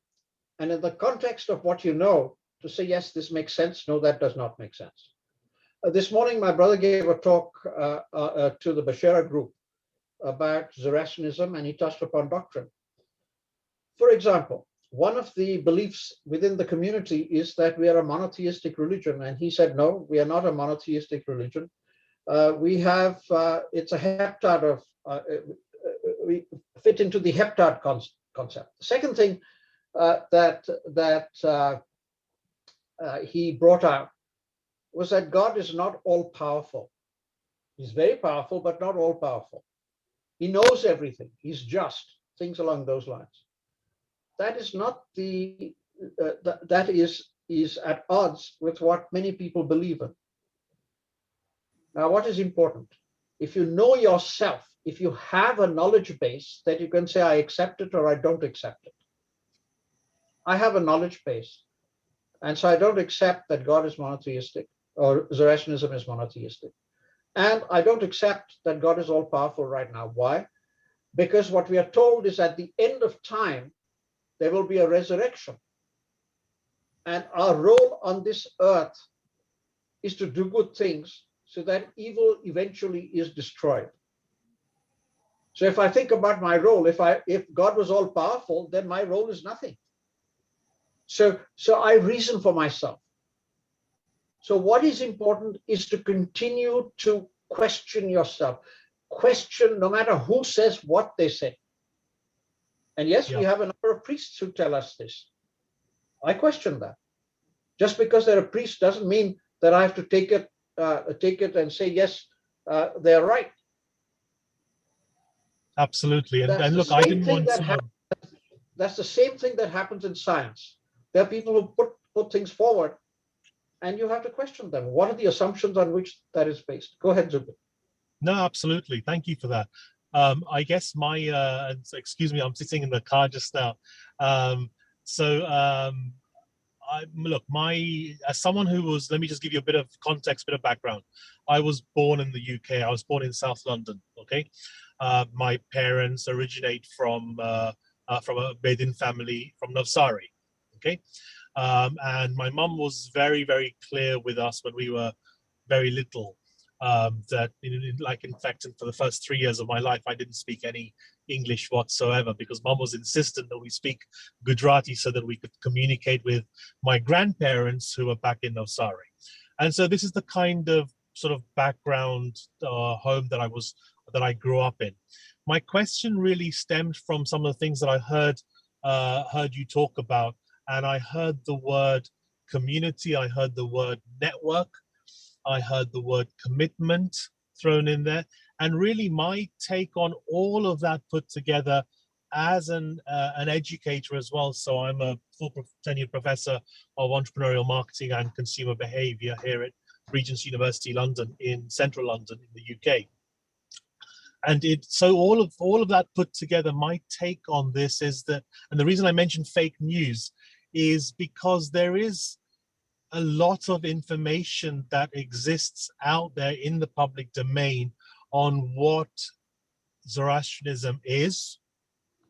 And in the context of what you know, to say, yes, this makes sense. No, that does not make sense. This morning, my brother gave a talk to the Bashara group about Zoroastrianism, and he touched upon doctrine. For example, one of the beliefs within the community is that we are a monotheistic religion. And he said, no, we are not a monotheistic religion. We have, it's a heptad of, we fit into the heptad concept. The second thing that he brought out was that God is not all powerful. He's very powerful, but not all powerful. He knows everything. He's just, things along those lines. That is not the, that is at odds with what many people believe in. Now, what is important? If you know yourself, if you have a knowledge base that you can say, I accept it or I don't accept it. I have a knowledge base. And so I don't accept that God is monotheistic or Zoroastrianism is monotheistic. And I don't accept that God is all powerful right now. Why? Because what we are told is at the end of time, there will be a resurrection. And our role on this earth is to do good things so that evil eventually is destroyed. So if I think about my role, if God was all powerful, then my role is nothing. So I reason for myself. So what is important is to continue to question yourself. Question no matter who says what they say. And yes, we have a number of priests who tell us this. I question that. Just because they're a priest doesn't mean that I have to take it and say, yes, they're right. Absolutely. And look, I didn't want to... That's the same thing that happens in science. There are people who put things forward and you have to question them. What are the assumptions on which that is based? Go ahead, Zubin. No, absolutely. Thank you for that. I guess my, excuse me, I'm sitting in the car just now. Look, as someone who was, let me just give you a bit of context, bit of background. I was born in the UK. I was born in South London, okay? My parents originate from a Bedouin family from Navsari, okay? And my mum was very, very clear with us when we were very little, that like, in fact, for the first 3 years of my life, I didn't speak any English whatsoever, because mum was insistent that we speak Gujarati so that we could communicate with my grandparents who were back in Navsari. And so this is the kind of sort of background home that I grew up in. My question really stemmed from some of the things that I heard you talk about, and I heard the word community, I heard the word network, I heard the word commitment thrown in there, and really my take on all of that put together as an educator as well. So I'm a full tenured professor of entrepreneurial marketing and consumer behavior here at Regent's University London, in central London in the UK. And so all of that put together, my take on this is that, and the reason I mentioned fake news is because there is a lot of information that exists out there in the public domain on what Zoroastrianism is,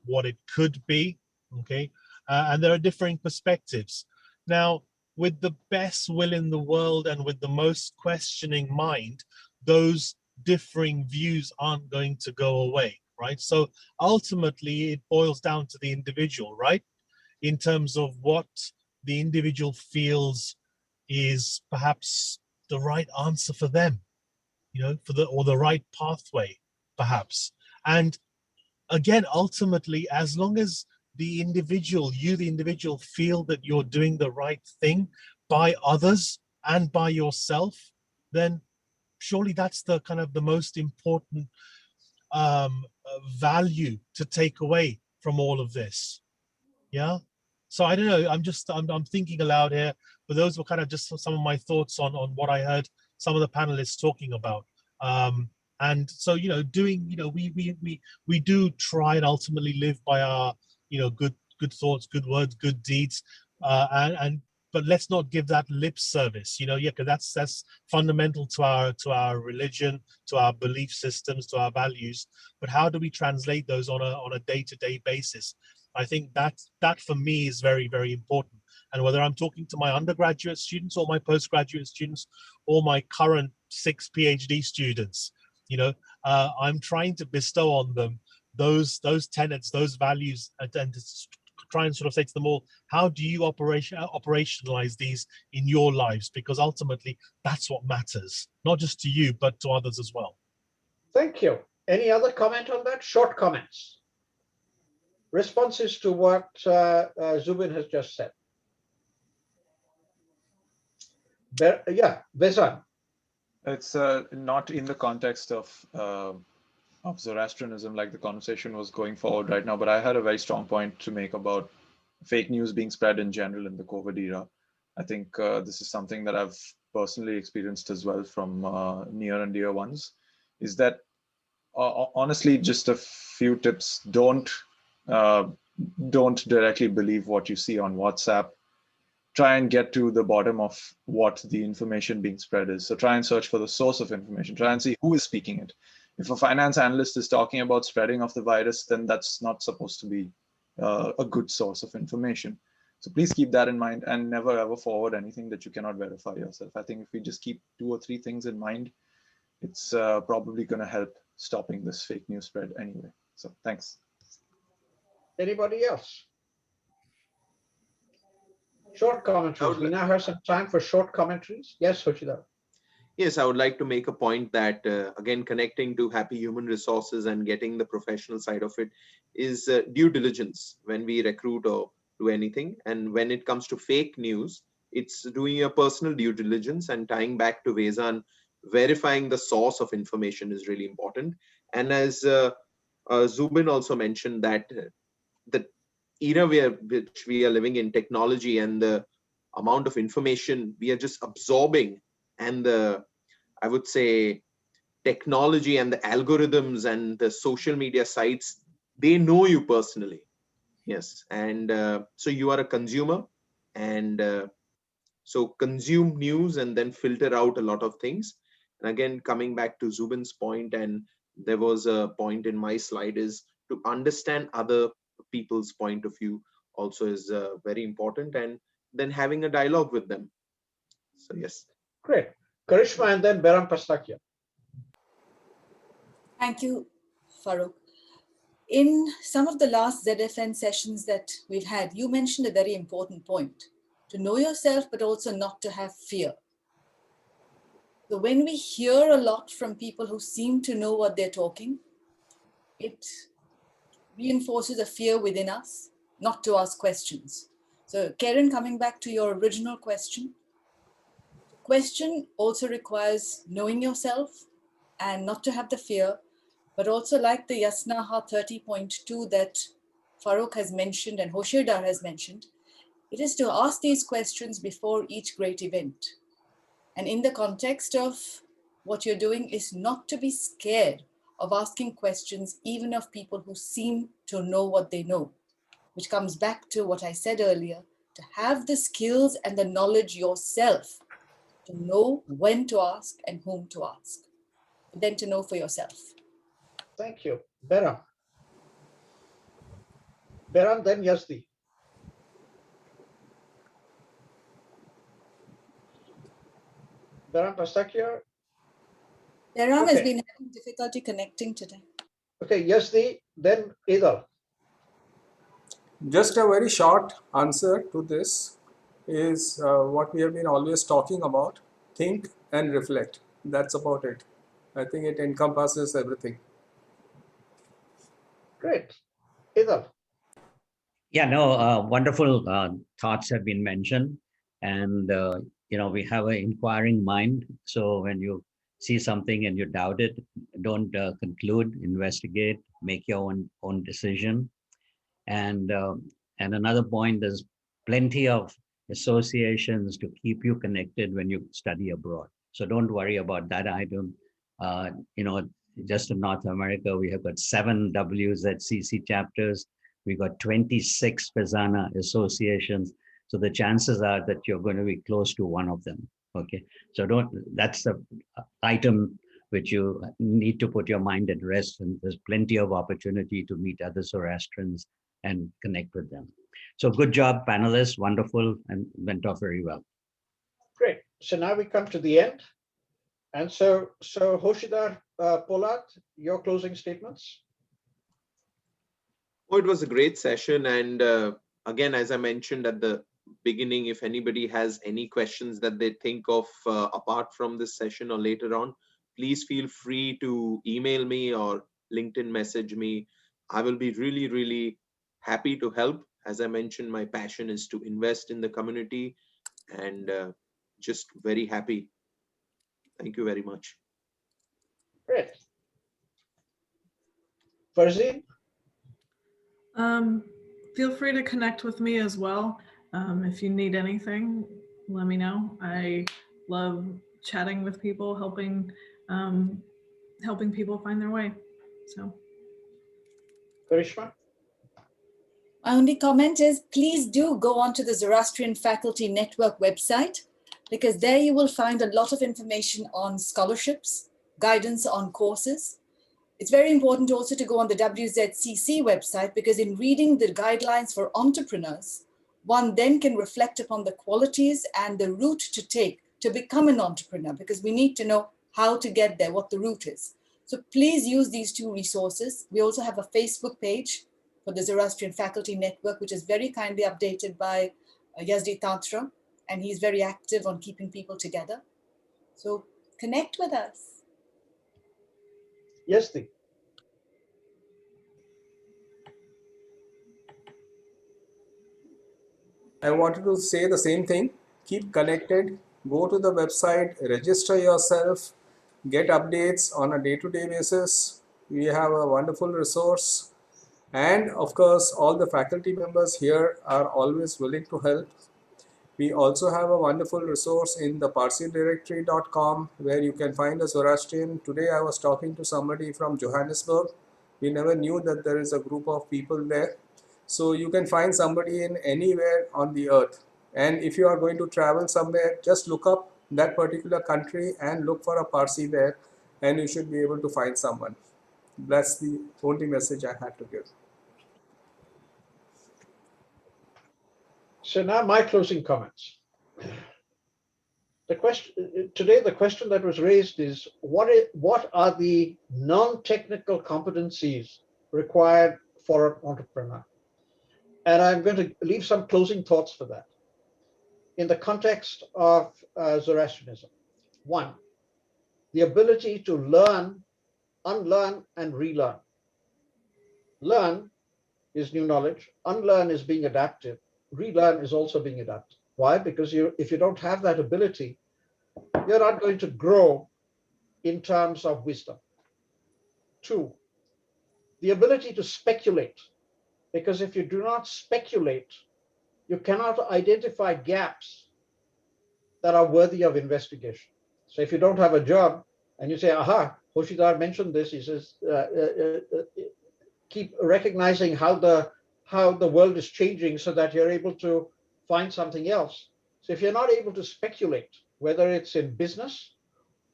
what it could be, okay? And there are differing perspectives. Now, with the best will in the world and with the most questioning mind, those differing views aren't going to go away, right? So ultimately, it boils down to the individual, right? In terms of what the individual feels is perhaps the right answer for them, or the right pathway, perhaps. And again, ultimately, as long as the individual feel that you're doing the right thing by others and by yourself, then surely that's the kind of the most important value to take away from all of this. Yeah. So I don't know, I'm thinking aloud here, but those were kind of just some of my thoughts on what I heard some of the panelists talking about. And so, we do try and ultimately live by our, good thoughts, good words, good deeds, but let's not give that lip service, because that's fundamental to our religion, to our belief systems, to our values. But how do we translate those on a day-to-day basis? I think that for me is very, very important. And whether I'm talking to my undergraduate students or my postgraduate students or my current 6 PhD students, I'm trying to bestow on them those tenets, those values, and to try and sort of say to them all, how do you operationalize these in your lives? Because ultimately, that's what matters, not just to you, but to others as well. Thank you. Any other comment on that? Short comments. Responses to what Zubin has just said. Yeah, Vehzan. It's not in the context of Zoroastrianism, like the conversation was going forward right now, but I had a very strong point to make about fake news being spread in general in the COVID era. I think this is something that I've personally experienced as well from near and dear ones, is that honestly, just a few tips. Don't directly believe what you see on WhatsApp. Try and get to the bottom of what the information being spread is. So try and search for the source of information. Try and see who is speaking it. If a finance analyst is talking about spreading of the virus, then that's not supposed to be a good source of information. So please keep that in mind and never ever forward anything that you cannot verify yourself. I think if we just keep 2 or 3 things in mind, it's probably going to help stopping this fake news spread anyway. So thanks. Anybody else? Short commentaries. We now have some time for short commentaries. Yes, Hosherdar. Yes, I would like to make a point that, again, connecting to happy human resources and getting the professional side of it is due diligence when we recruit or do anything. And when it comes to fake news, it's doing your personal due diligence and tying back to Vehzan, verifying the source of information is really important. And as Zubin also mentioned, that the era which we are living in, technology and the amount of information we are just absorbing, and I would say technology and the algorithms and the social media sites, they know you personally. Yes. And so you are a consumer, and so consume news and then filter out a lot of things. And again, coming back to Zubin's point, and there was a point in my slide, is to understand other people's point of view, also is very important, and then having a dialogue with them. So yes. Great. Karishma and then Behram Pastakia. Thank you, Farrokh. In some of the last ZFN sessions that we've had, you mentioned a very important point: to know yourself, but also not to have fear. So when we hear a lot from people who seem to know what they're talking, it reinforces a fear within us not to ask questions. So Karen, coming back to your original question also requires knowing yourself and not to have the fear, but also like the Yasnaha 30.2 that Farrokh has mentioned and Hosherdar has mentioned, it is to ask these questions before each great event. And in the context of what you're doing is not to be scared of asking questions, even of people who seem to know what they know, which comes back to what I said earlier, to have the skills and the knowledge yourself, to know when to ask and whom to ask, and then to know for yourself. Thank you. Behram. Behram, then Yazdi. Behram Pastakia. Behram has been having difficulty connecting today. Okay, Yazdi, then Idal. Just a very short answer to this is what we have been always talking about: think and reflect. That's about it. I think it encompasses everything. Great. Idal. Yeah, no, wonderful thoughts have been mentioned. And, we have an inquiring mind. So when you see something and you doubt it, don't conclude, investigate, make your own decision. And another point, there's plenty of associations to keep you connected when you study abroad. So don't worry about that. I don't, just in North America, we have got 7 WZCC chapters. We got 26 Fezana associations. So the chances are that you're going to be close to one of them. Okay. So that's the item which you need to put your mind at rest. And there's plenty of opportunity to meet other Zoroastrians and connect with them. So good job, panelists, wonderful, and went off very well. Great. So now we come to the end. And so Hosherdar Polad, your closing statements. Oh, it was a great session. And again, as I mentioned at the beginning, if anybody has any questions that they think of apart from this session or later on, please feel free to email me or LinkedIn message me. I will be really, really happy to help. As I mentioned, my passion is to invest in the community, and just very happy. Thank you very much. Great. Farzin? Feel free to connect with me as well. If you need anything, let me know. I love chatting with people, helping people find their way. So, Karishma? My only comment is please do go onto the Zoroastrian Faculty Network website, because there you will find a lot of information on scholarships, guidance on courses. It's very important also to go on the WZCC website, because in reading the guidelines for entrepreneurs, one then can reflect upon the qualities and the route to take to become an entrepreneur, because we need to know how to get there, what the route is. So please use these 2 resources. We also have a Facebook page for the Zoroastrian Faculty Network, which is very kindly updated by Yazdi Tantra, and he's very active on keeping people together. So connect with us. Yazdi. I wanted to say the same thing. Keep connected. Go to the website, register yourself, get updates on a day-to-day basis. We have a wonderful resource. And of course, all the faculty members here are always willing to help. We also have a wonderful resource in the parsidirectory.com where you can find a Zoroastrian. Today I was talking to somebody from Johannesburg. We never knew that there is a group of people there. So you can find somebody in anywhere on the earth. And if you are going to travel somewhere, just look up that particular country and look for a Parsi there, and you should be able to find someone. That's the only message I had to give. So now my closing comments. The question that was raised is what are the non-technical competencies required for an entrepreneur? And I'm going to leave some closing thoughts for that. In the context of Zoroastrianism, one, the ability to learn, unlearn, and relearn. Learn is new knowledge, unlearn is being adaptive, relearn is also being adaptive. Why? Because if you don't have that ability, you're not going to grow in terms of wisdom. Two, the ability to speculate, because if you do not speculate, you cannot identify gaps that are worthy of investigation. So if you don't have a job and you say, aha, Hosherdar mentioned this, he says, keep recognizing how the world is changing so that you're able to find something else. So if you're not able to speculate, whether it's in business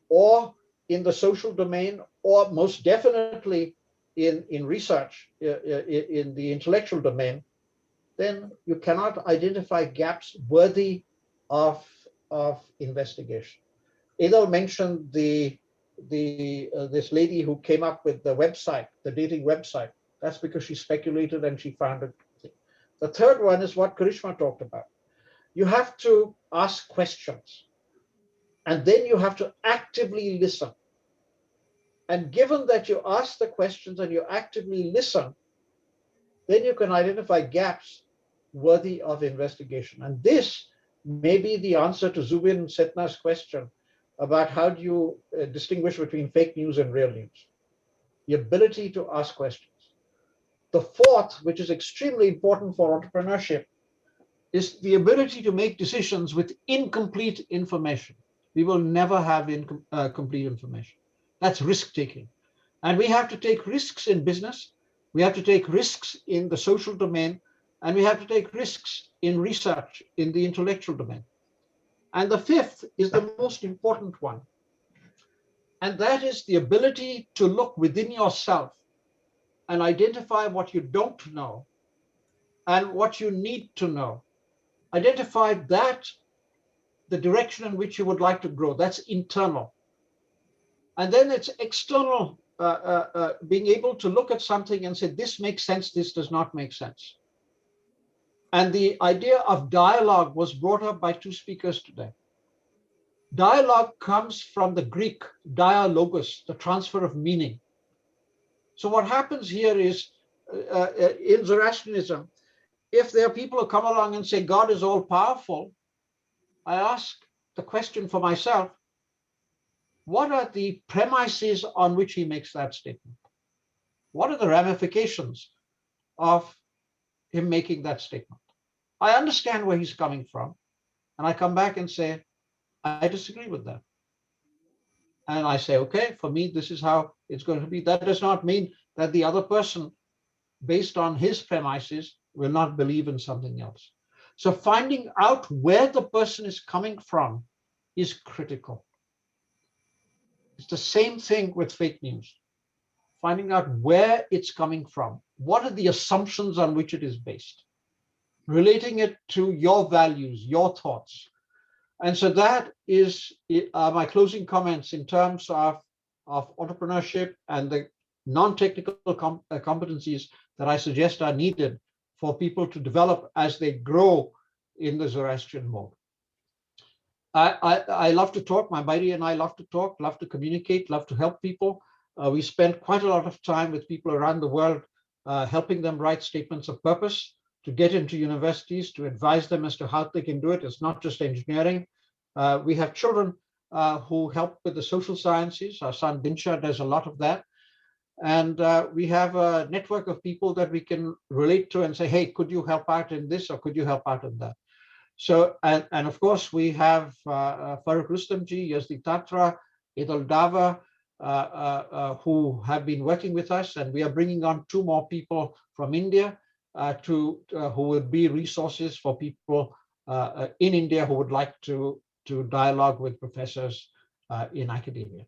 or in the social domain, or most definitely in research, in the intellectual domain, then you cannot identify gaps worthy of investigation. Edel mentioned this lady who came up with the website, the dating website. That's because she speculated and she found it. The third one is what Karishma talked about. You have to ask questions, and then you have to actively listen. And given that you ask the questions and you actively listen, then you can identify gaps worthy of investigation. And this may be the answer to Zubin Setna's question about how do you distinguish between fake news and real news. The ability to ask questions. The fourth, which is extremely important for entrepreneurship, is the ability to make decisions with incomplete information. We will never have complete information. That's risk-taking. And we have to take risks in business. We have to take risks in the social domain, and we have to take risks in research, in the intellectual domain. And the fifth is the most important one. And that is the ability to look within yourself and identify what you don't know and what you need to know. Identify that, the direction in which you would like to grow. That's internal. And then it's external, being able to look at something and say, this makes sense, this does not make sense. And the idea of dialogue was brought up by two speakers today. Dialogue comes from the Greek dialogos, the transfer of meaning. So what happens here is, in Zoroastrianism, if there are people who come along and say God is all powerful, I ask the question for myself, what are the premises on which he makes that statement? What are the ramifications of him making that statement? I understand where he's coming from, and I come back and say, I disagree with that. And I say, okay, for me, this is how it's going to be. That does not mean that the other person, based on his premises, will not believe in something else. So finding out where the person is coming from is critical. It's the same thing with fake news. Finding out where it's coming from. What are the assumptions on which it is based? Relating it to your values, your thoughts. And so that is my closing comments in terms of entrepreneurship and the non-technical competencies that I suggest are needed for people to develop as they grow in the Zoroastrian mode. I love to talk. My buddy and I love to talk, love to communicate, love to help people. We spend quite a lot of time with people around the world, helping them write statements of purpose, to get into universities, to advise them as to how they can do it. It's not just engineering. We have children who help with the social sciences. Our son Dinsha does a lot of that. And we have a network of people that we can relate to and say, hey, could you help out in this or could you help out in that? So, and of course, we have Farrokh Mistree, Yazdi Tatra, Edel Dava, who have been working with us, and we are bringing on 2 more people from India who would be resources for people in India who would like to dialogue with professors in academia.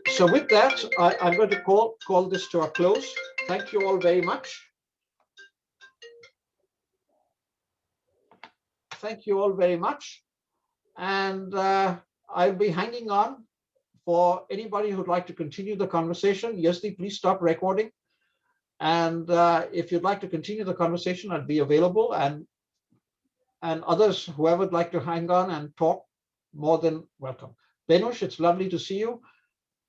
So with that, I'm going to call this to a close. Thank you all very much. thank you all very much. And I'll be hanging on for anybody who'd like to continue the conversation. Yasdi, please stop recording. And if you'd like to continue the conversation, I'd be available. And others, whoever would like to hang on and talk, more than welcome. Benush, it's lovely to see you.